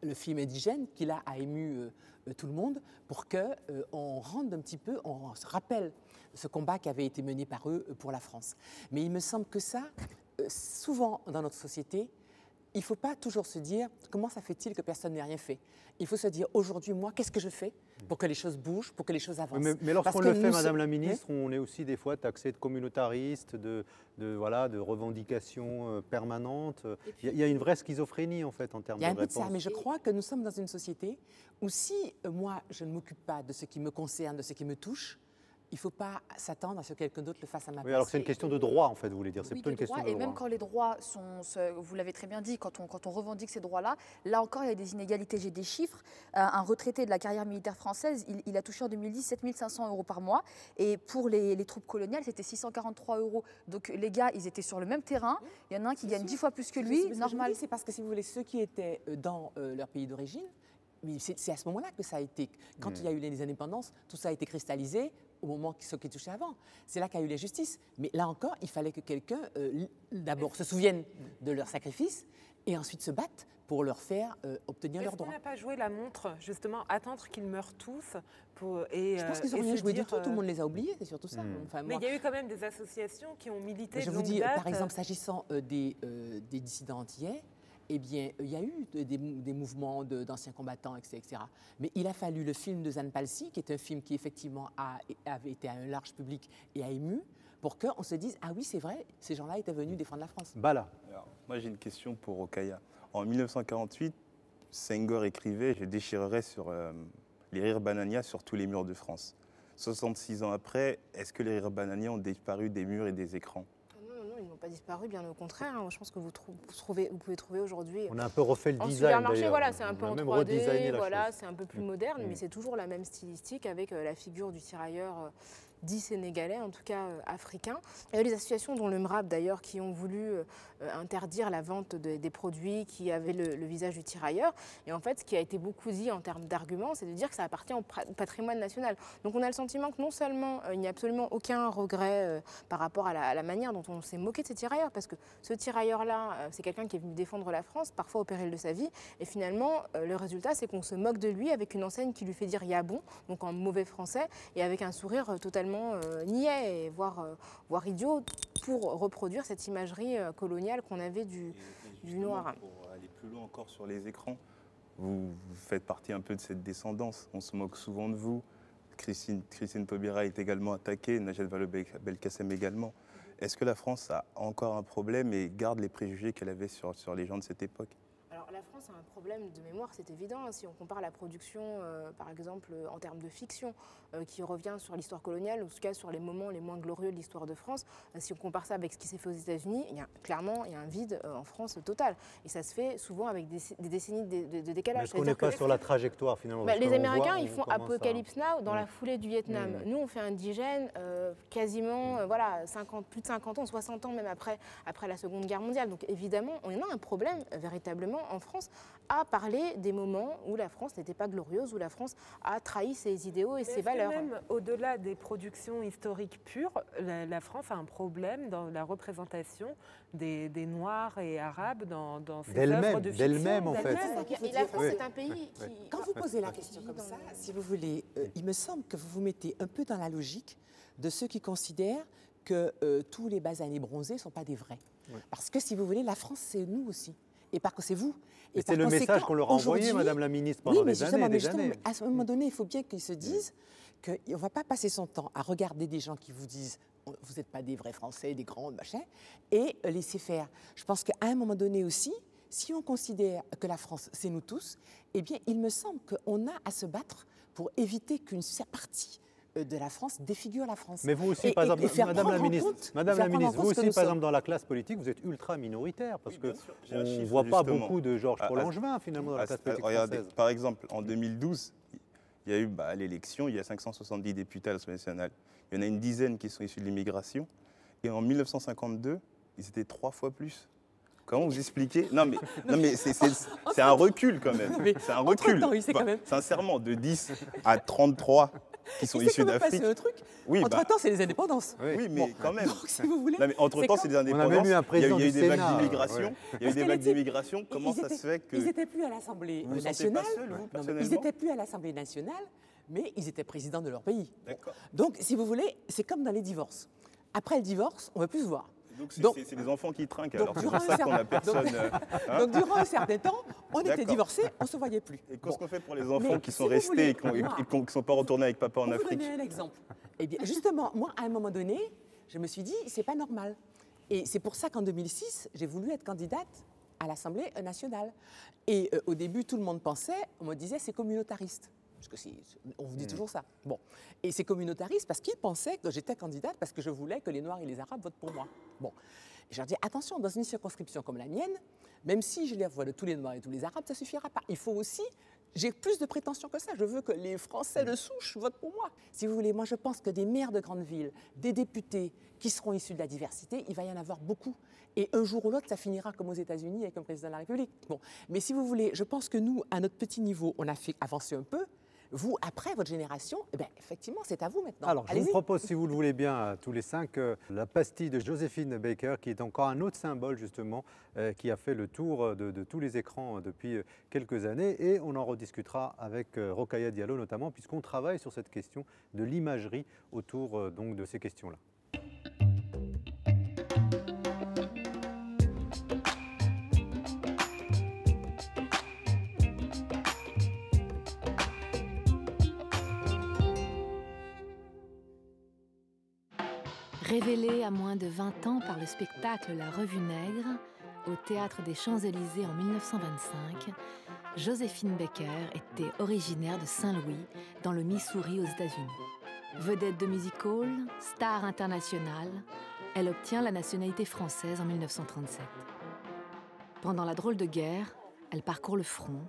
le film indigène qui là a ému tout le monde pour qu'on rende un petit peu, on se rappelle ce combat qui avait été mené par eux pour la France. Mais il me semble que ça, souvent dans notre société, il ne faut pas toujours se dire comment ça fait-il que personne n'ait rien fait. Il faut se dire aujourd'hui, moi, qu'est-ce que je fais pour que les choses bougent, pour que les choses avancent. Mais lorsqu'on le fait, Madame la Ministre, on est aussi des fois taxé de communautariste, de revendications permanentes. Il y a une vraie schizophrénie en fait en termes de réponse. Il y a un peu de ça, mais je crois que nous sommes dans une société où si moi, je ne m'occupe pas de ce qui me concerne, de ce qui me touche, il ne faut pas s'attendre à ce que quelqu'un d'autre le fasse à ma place. Oui, alors c'est une question de droit, en fait, vous voulez dire. C'est Oui, plutôt une question de droit. Et même quand les droits sont, vous l'avez très bien dit, quand on revendique ces droits-là, là encore, il y a des inégalités. J'ai des chiffres. Un retraité de la carrière militaire française, il a touché en 2010 7 500 € par mois. Et pour les troupes coloniales, c'était 643 €. Donc les gars, ils étaient sur le même terrain. Il y en a un qui gagne 10 fois plus que lui, normal. C'est parce que, si vous voulez, ceux qui étaient dans leur pays d'origine, c'est à ce moment-là que ça a été, quand il y a eu les indépendances, tout ça a été cristallisé au moment ceux qui touchaient avant. C'est là qu'il y a eu la justice. Mais là encore, il fallait que quelqu'un, d'abord, se souvienne de leur sacrifice et ensuite se batte pour leur faire obtenir leurs droits. Est-ce qu'on n'a pas joué la montre, justement, attendre qu'ils meurent tous Je pense qu'ils n'ont rien joué du tout, tout le monde les a oubliés, c'est surtout ça. Enfin, mais il y a eu quand même des associations qui ont milité de longue date. Je vous dis, par exemple, s'agissant des dissidents antillais, eh bien, il y a eu des mouvements d'anciens combattants, etc. Mais il a fallu le film de Zane Palsy, qui est un film qui, effectivement, avait été à un large public et a ému, pour qu'on se dise « Ah oui, c'est vrai, ces gens-là étaient venus défendre la France. » Bala. Alors, moi, j'ai une question pour Rokhaya. En 1948, Senghor écrivait « Je déchirerai sur les rires bananias sur tous les murs de France ». 66 ans après, est-ce que les rires bananias ont disparu des murs et des écrans ? pas disparu, bien au contraire. Hein. Je pense que vous pouvez trouver aujourd'hui. On a un peu refait le en design. Supermarché, voilà, c'est un peu on a en même 3D, redesigné la voilà, chose. c'est un peu plus moderne, mais c'est toujours la même stylistique avec la figure du tirailleur dit sénégalais, en tout cas africain. Il y a les associations, dont le MRAP d'ailleurs, qui ont voulu interdire la vente des produits qui avaient le visage du tirailleur. Et en fait, ce qui a été beaucoup dit en termes d'arguments, c'est de dire que ça appartient au patrimoine national. Donc on a le sentiment que non seulement il n'y a absolument aucun regret par rapport à la manière dont on s'est moqué de ces tirailleurs, parce que ce tirailleur-là, c'est quelqu'un qui est venu défendre la France, parfois au péril de sa vie, et finalement, le résultat, c'est qu'on se moque de lui avec une enseigne qui lui fait dire « ya bon », donc en mauvais français, et avec un sourire totalement niais, voire idiot, pour reproduire cette imagerie coloniale qu'on avait du noir. Pour aller plus loin encore sur les écrans, vous faites partie un peu de cette descendance. On se moque souvent de vous. Christine Taubira est également attaquée, Najat Vallaud-Belkacem également. Est-ce que la France a encore un problème et garde les préjugés qu'elle avait sur les gens de cette époque? Alors la France a un problème de mémoire, c'est évident. Si on compare la production, par exemple, en termes de fiction, qui revient sur l'histoire coloniale, ou en tout cas sur les moments les moins glorieux de l'histoire de France, si on compare ça avec ce qui s'est fait aux États-Unis, clairement, il y a un vide en France total. Et ça se fait souvent avec des décennies de décalage. Est-ce qu'on n'est pas sur la trajectoire finalement? Les Américains, ils font Apocalypse Now dans la foulée du Vietnam. Nous, on fait Indigène quasiment plus de 50 ans, 60 ans même après la Seconde Guerre mondiale. Donc évidemment, on a un problème véritablement en France à parler des moments où la France n'était pas glorieuse, où la France a trahi ses idéaux et ses valeurs. Même au-delà des productions historiques pures, la France a un problème dans la représentation des Noirs et Arabes dans ses œuvres de fiction. D'elle-même, en fait. Et la France, c'est un pays qui... Quand vous posez la question comme ça, si vous voulez, il me semble que vous vous mettez un peu dans la logique de ceux qui considèrent que tous les basanés bronzés ne sont pas des vrais. Parce que, si vous voulez, la France, c'est nous aussi. Et parce que c'est vous. Et c'est le message qu'on leur a envoyé, Madame la Ministre, pendant des années et des années. Mais à ce moment donné, il faut bien qu'ils se disent qu'on ne va pas passer son temps à regarder des gens qui vous disent « vous n'êtes pas des vrais Français, des grands, machin », et laisser faire. Je pense qu'à un moment donné aussi, si on considère que la France, c'est nous tous, eh bien, il me semble qu'on a à se battre pour éviter qu'une partie de la France défigure la France. Mais vous aussi, par exemple, Madame la Ministre, vous aussi, par exemple, dans la classe politique, vous êtes ultra minoritaire, parce qu'on ne voit pas beaucoup de Georges Paul-Langevin, finalement, dans la classe politique française. Par exemple, en 2012, il y a eu à l'élection, il y a 570 députés à l'Assemblée nationale. Il y en a une dizaine qui sont issus de l'immigration. Et en 1952, ils étaient 3 fois plus. Comment vous expliquez? Non, mais c'est un recul quand même. C'est un recul. Sincèrement, de 10 à 33 qui sont issus d'Afrique. Oui, entre-temps, c'est les indépendances. Oui, mais quand même. Donc, si vous voulez, entre-temps, c'est des indépendances. On a même eu un président il y a eu des Sénat, vagues d'immigration. Il y a eu des vagues d'immigration. Comment ça se fait que... Ils n'étaient plus à l'Assemblée nationale. Ils n'étaient plus à l'Assemblée nationale, mais ils étaient présidents de leur pays. Donc, si vous voulez, c'est comme dans les divorces. Après le divorce, on ne veut plus se voir. Donc c'est les enfants qui trinquent, alors c'est pour ça qu'on n'a personne... Donc durant un certain temps, on était divorcés, on ne se voyait plus. Et qu'est-ce qu'on fait pour les enfants qui sont restés et qui ne sont pas retournés avec papa en Afrique? Je vais vous donner un exemple. Eh bien, justement, moi, à un moment donné, je me suis dit, c'est pas normal. Et c'est pour ça qu'en 2006, j'ai voulu être candidate à l'Assemblée nationale. Et au début, tout le monde pensait, on me disait, c'est communautariste. Parce qu'on vous dit toujours ça. Bon. Et c'est communautariste parce qu'ils pensaient que j'étais candidate parce que je voulais que les Noirs et les Arabes votent pour moi. Bon. Et je leur dis, attention, dans une circonscription comme la mienne, même si je les vois de tous les Noirs et tous les Arabes, ça ne suffira pas. Il faut aussi, j'ai plus de prétentions que ça. Je veux que les Français de souche votent pour moi. Si vous voulez, moi je pense que des maires de grandes villes, des députés qui seront issus de la diversité, il va y en avoir beaucoup. Et un jour ou l'autre, ça finira comme aux États-Unis avec un président de la République. Bon. Mais si vous voulez, je pense que nous, à notre petit niveau, on a fait avancer un peu. Vous, après votre génération, eh bien, effectivement, c'est à vous maintenant. Alors, je vous propose, si vous le voulez bien, à tous les 5, la pastille de Joséphine Baker, qui est encore un autre symbole, justement, qui a fait le tour de tous les écrans depuis quelques années. Et on en rediscutera avec Rokhaya Diallo, notamment, puisqu'on travaille sur cette question de l'imagerie autour donc, de ces questions-là. Révélée à moins de 20 ans par le spectacle La Revue Nègre, au Théâtre des Champs-Élysées en 1925, Joséphine Baker était originaire de Saint-Louis, dans le Missouri aux États-Unis. Vedette de music-hall, star internationale, Elle obtient la nationalité française en 1937. Pendant la drôle de guerre, elle parcourt le front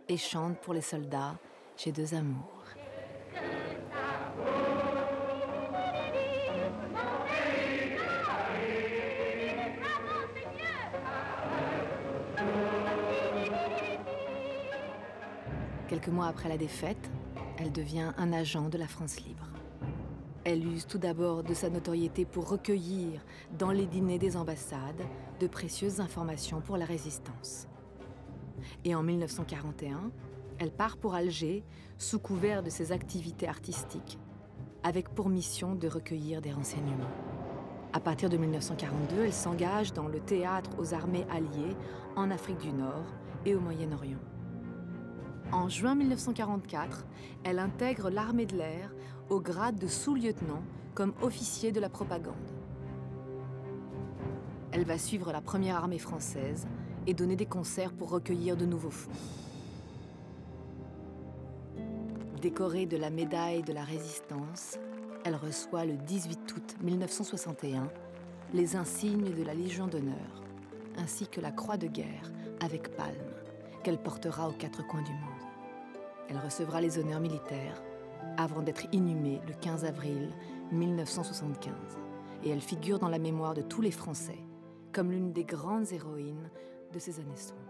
et chante pour les soldats J'ai deux amours. Quelques mois après la défaite, elle devient un agent de la France libre. Elle use tout d'abord de sa notoriété pour recueillir, dans les dîners des ambassades, de précieuses informations pour la résistance. Et en 1941, elle part pour Alger sous couvert de ses activités artistiques, avec pour mission de recueillir des renseignements. À partir de 1942, elle s'engage dans le théâtre aux armées alliées en Afrique du Nord et au Moyen-Orient. En juin 1944, elle intègre l'armée de l'air au grade de sous-lieutenant comme officier de la propagande. Elle va suivre la première armée française et donner des concerts pour recueillir de nouveaux fonds. Décorée de la médaille de la Résistance, elle reçoit le 18 août 1961 les insignes de la Légion d'honneur, ainsi que la Croix de guerre avec palme, qu'elle portera aux quatre coins du monde. Elle recevra les honneurs militaires avant d'être inhumée le 15 avril 1975. Et elle figure dans la mémoire de tous les Français comme l'une des grandes héroïnes de ces années sombres.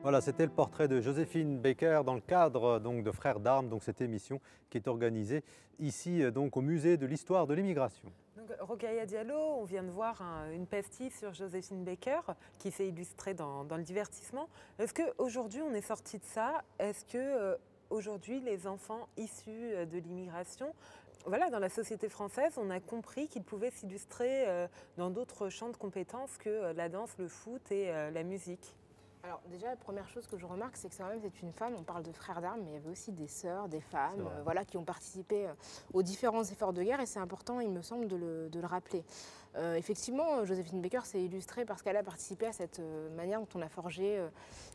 Voilà, c'était le portrait de Joséphine Baker dans le cadre donc, de Frères d'Armes, donc cette émission qui est organisée ici donc, au Musée de l'Histoire de l'Immigration. Rokhaya Diallo, on vient de voir une pastille sur Joséphine Baker qui s'est illustrée dans le divertissement. Est-ce qu'aujourd'hui on est sorti de ça? Est-ce qu'aujourd'hui les enfants issus de l'immigration, voilà, dans la société française, on a compris qu'ils pouvaient s'illustrer dans d'autres champs de compétences que la danse, le foot et la musique? Alors déjà, la première chose que je remarque, c'est que c'est une femme, on parle de frères d'armes, mais il y avait aussi des sœurs, des femmes, voilà, qui ont participé aux différents efforts de guerre, et c'est important, il me semble, de le rappeler. Effectivement, Joséphine Baker s'est illustrée parce qu'elle a participé à cette manière dont on a forgé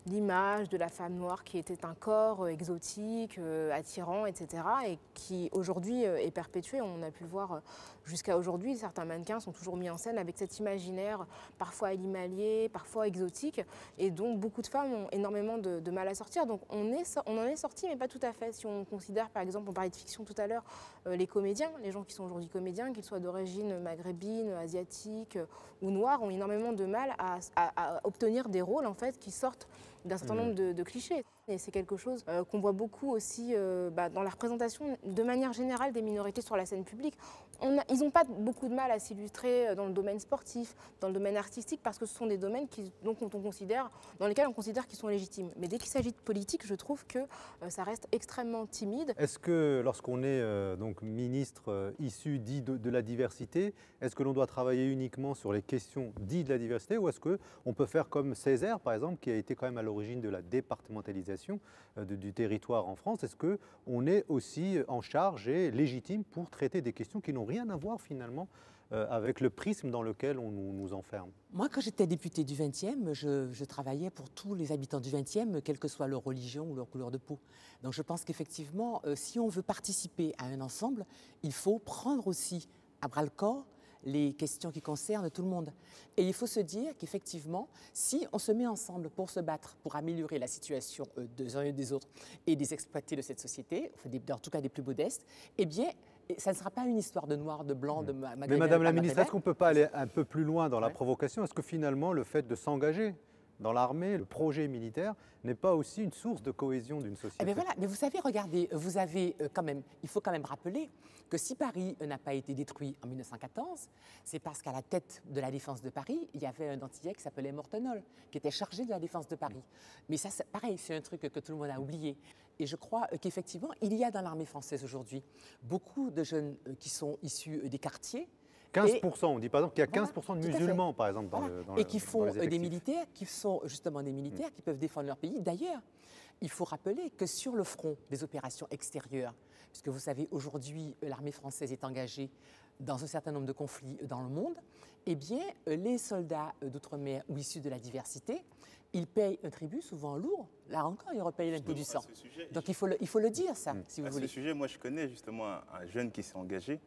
l'image de la femme noire qui était un corps exotique, attirant, etc. et qui aujourd'hui est perpétuée. On a pu le voir jusqu'à aujourd'hui. Certains mannequins sont toujours mis en scène avec cet imaginaire parfois animalier, parfois exotique, et donc beaucoup de femmes ont énormément de mal à sortir. Donc on en est sorti, mais pas tout à fait. Si on considère, par exemple, on parlait de fiction tout à l'heure, les comédiens, les gens qui sont aujourd'hui comédiens, qu'ils soient d'origine maghrébine, asiatique ou noire, ont énormément de mal à obtenir des rôles en fait, qui sortent d'un certain nombre de clichés. Et c'est quelque chose qu'on voit beaucoup aussi dans la représentation de manière générale des minorités sur la scène publique. Ils n'ont pas beaucoup de mal à s'illustrer dans le domaine sportif, dans le domaine artistique, parce que ce sont des domaines dans lesquels on considère qu'ils sont légitimes. Mais dès qu'il s'agit de politique, je trouve que ça reste extrêmement timide. Est-ce que lorsqu'on est donc ministre issu dit de la diversité, est-ce que l'on doit travailler uniquement sur les questions dites de la diversité, ou est-ce qu'on peut faire comme Césaire, par exemple, qui a été quand même à l'origine de la départementalisation du territoire en France? Est-ce qu'on est aussi en charge et légitime pour traiter des questions qui n'ont rien à voir finalement avec le prisme dans lequel on nous enferme? Moi, quand j'étais députée du 20e, je travaillais pour tous les habitants du 20e, quelle que soit leur religion ou leur couleur de peau. Donc je pense qu'effectivement, si on veut participer à un ensemble, il faut prendre aussi à bras-le-corps les questions qui concernent tout le monde. Et il faut se dire qu'effectivement, si on se met ensemble pour se battre, pour améliorer la situation des uns et des autres et des exploités de cette société, en tout cas des plus modestes, eh bien, ça ne sera pas une histoire de noir, de blanc, de maghrébin. Mais Madame la Ministre, est-ce qu'on ne peut pas aller un peu plus loin dans la provocation? Est-ce que finalement, le fait de s'engager dans l'armée, le projet militaire, n'est pas aussi une source de cohésion d'une société? Eh bien voilà, mais vous savez, regardez, vous avez quand même, il faut quand même rappeler que si Paris n'a pas été détruit en 1914, c'est parce qu'à la tête de la défense de Paris, il y avait un Antillais qui s'appelait Mortenol, qui était chargé de la défense de Paris. Mais ça, pareil, c'est un truc que tout le monde a oublié. Et je crois qu'effectivement, il y a dans l'armée française aujourd'hui beaucoup de jeunes qui sont issus des quartiers. 15%, on dit par exemple qu'il y a 15% de musulmans, par exemple, et qui font des militaires, qui sont justement des militaires qui peuvent défendre leur pays. D'ailleurs, il faut rappeler que sur le front des opérations extérieures, puisque vous savez, aujourd'hui, l'armée française est engagée dans un certain nombre de conflits dans le monde, eh bien, les soldats d'outre-mer ou issus de la diversité, ils payent un tribut souvent lourd. Là encore, ils repayent l'impôt du sang. Donc il faut le dire, ça, si vous voulez. À ce sujet, moi, je connais justement un jeune qui s'est engagé.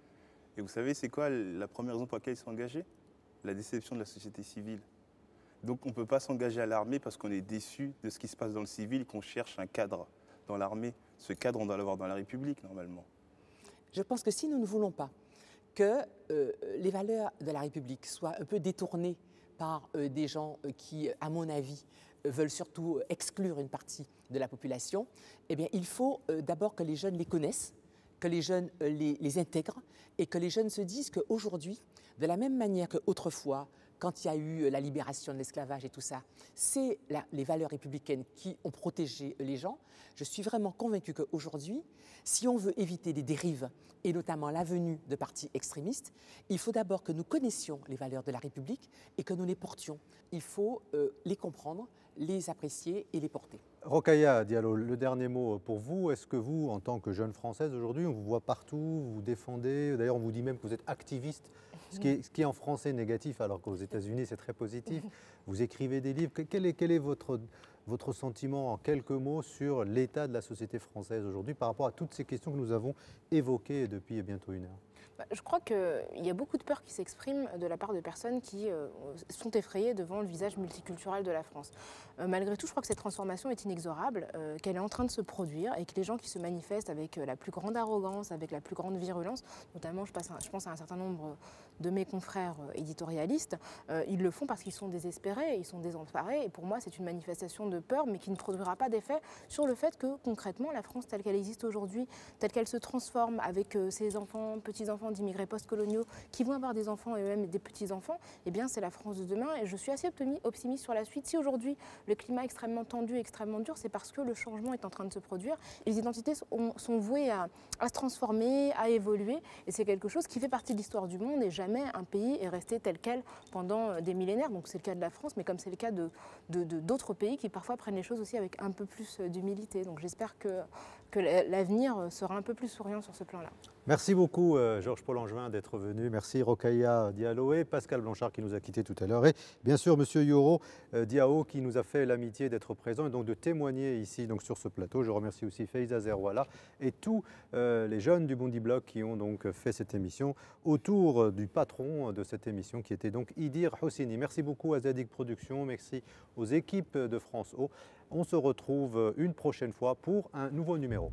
Et vous savez, c'est quoi la première raison pour laquelle ils sont engagés? La déception de la société civile. Donc on ne peut pas s'engager à l'armée parce qu'on est déçu de ce qui se passe dans le civil et qu'on cherche un cadre dans l'armée. Ce cadre, on doit l'avoir dans la République, normalement. Je pense que si nous ne voulons pas que les valeurs de la République soient un peu détournées par des gens qui, à mon avis, veulent surtout exclure une partie de la population, eh bien, il faut d'abord que les jeunes les connaissent, que les jeunes les intègrent et que les jeunes se disent qu'aujourd'hui, de la même manière qu'autrefois, quand il y a eu la libération de l'esclavage et tout ça, c'est les valeurs républicaines qui ont protégé les gens. Je suis vraiment convaincue qu'aujourd'hui, si on veut éviter des dérives, et notamment la venue de partis extrémistes, il faut d'abord que nous connaissions les valeurs de la République et que nous les portions. Il faut les comprendre, les apprécier et les porter. Rokhaya Diallo, le dernier mot pour vous. Est-ce que vous, en tant que jeune Française aujourd'hui, on vous voit partout, vous défendez, d'ailleurs on vous dit même que vous êtes activiste, ce qui est en français négatif alors qu'aux États-Unis c'est très positif. Vous écrivez des livres. Quel est votre sentiment en quelques mots sur l'état de la société française aujourd'hui par rapport à toutes ces questions que nous avons évoquées depuis bientôt une heure? Je crois qu'il y a beaucoup de peurs qui s'expriment de la part de personnes qui sont effrayées devant le visage multiculturel de la France. Malgré tout, je crois que cette transformation est inexorable, qu'elle est en train de se produire et que les gens qui se manifestent avec la plus grande arrogance, avec la plus grande virulence, notamment je pense à un certain nombre de mes confrères éditorialistes, ils le font parce qu'ils sont désespérés, ils sont désemparés. Et pour moi, c'est une manifestation de peur, mais qui ne produira pas d'effet sur le fait que concrètement, la France telle qu'elle existe aujourd'hui, telle qu'elle se transforme avec ses enfants, petits-enfants d'immigrés post-coloniaux qui vont avoir des enfants et eux-mêmes des petits-enfants, eh bien c'est la France de demain et je suis assez optimiste sur la suite. Si aujourd'hui le climat est extrêmement tendu, extrêmement dur, c'est parce que le changement est en train de se produire. Les identités sont vouées à se transformer, à évoluer et c'est quelque chose qui fait partie de l'histoire du monde et jamais un pays est resté tel quel pendant des millénaires. Donc c'est le cas de la France, mais comme c'est le cas d'autres pays qui parfois prennent les choses aussi avec un peu plus d'humilité. Donc j'espère que l'avenir sera un peu plus souriant sur ce plan-là. Merci beaucoup Georges-Paul Angevin d'être venu. Merci Rokhaya Diallo et Pascal Blanchard qui nous a quittés tout à l'heure. Et bien sûr Monsieur Yoro Diao qui nous a fait l'amitié d'être présent et donc de témoigner ici donc, sur ce plateau. Je remercie aussi Faiza Zerwala et tous les jeunes du Bondi Blog qui ont donc fait cette émission autour du patron de cette émission qui était donc Idir Hosseini. Merci beaucoup à Zadig Productions, merci aux équipes de France O. On se retrouve une prochaine fois pour un nouveau numéro.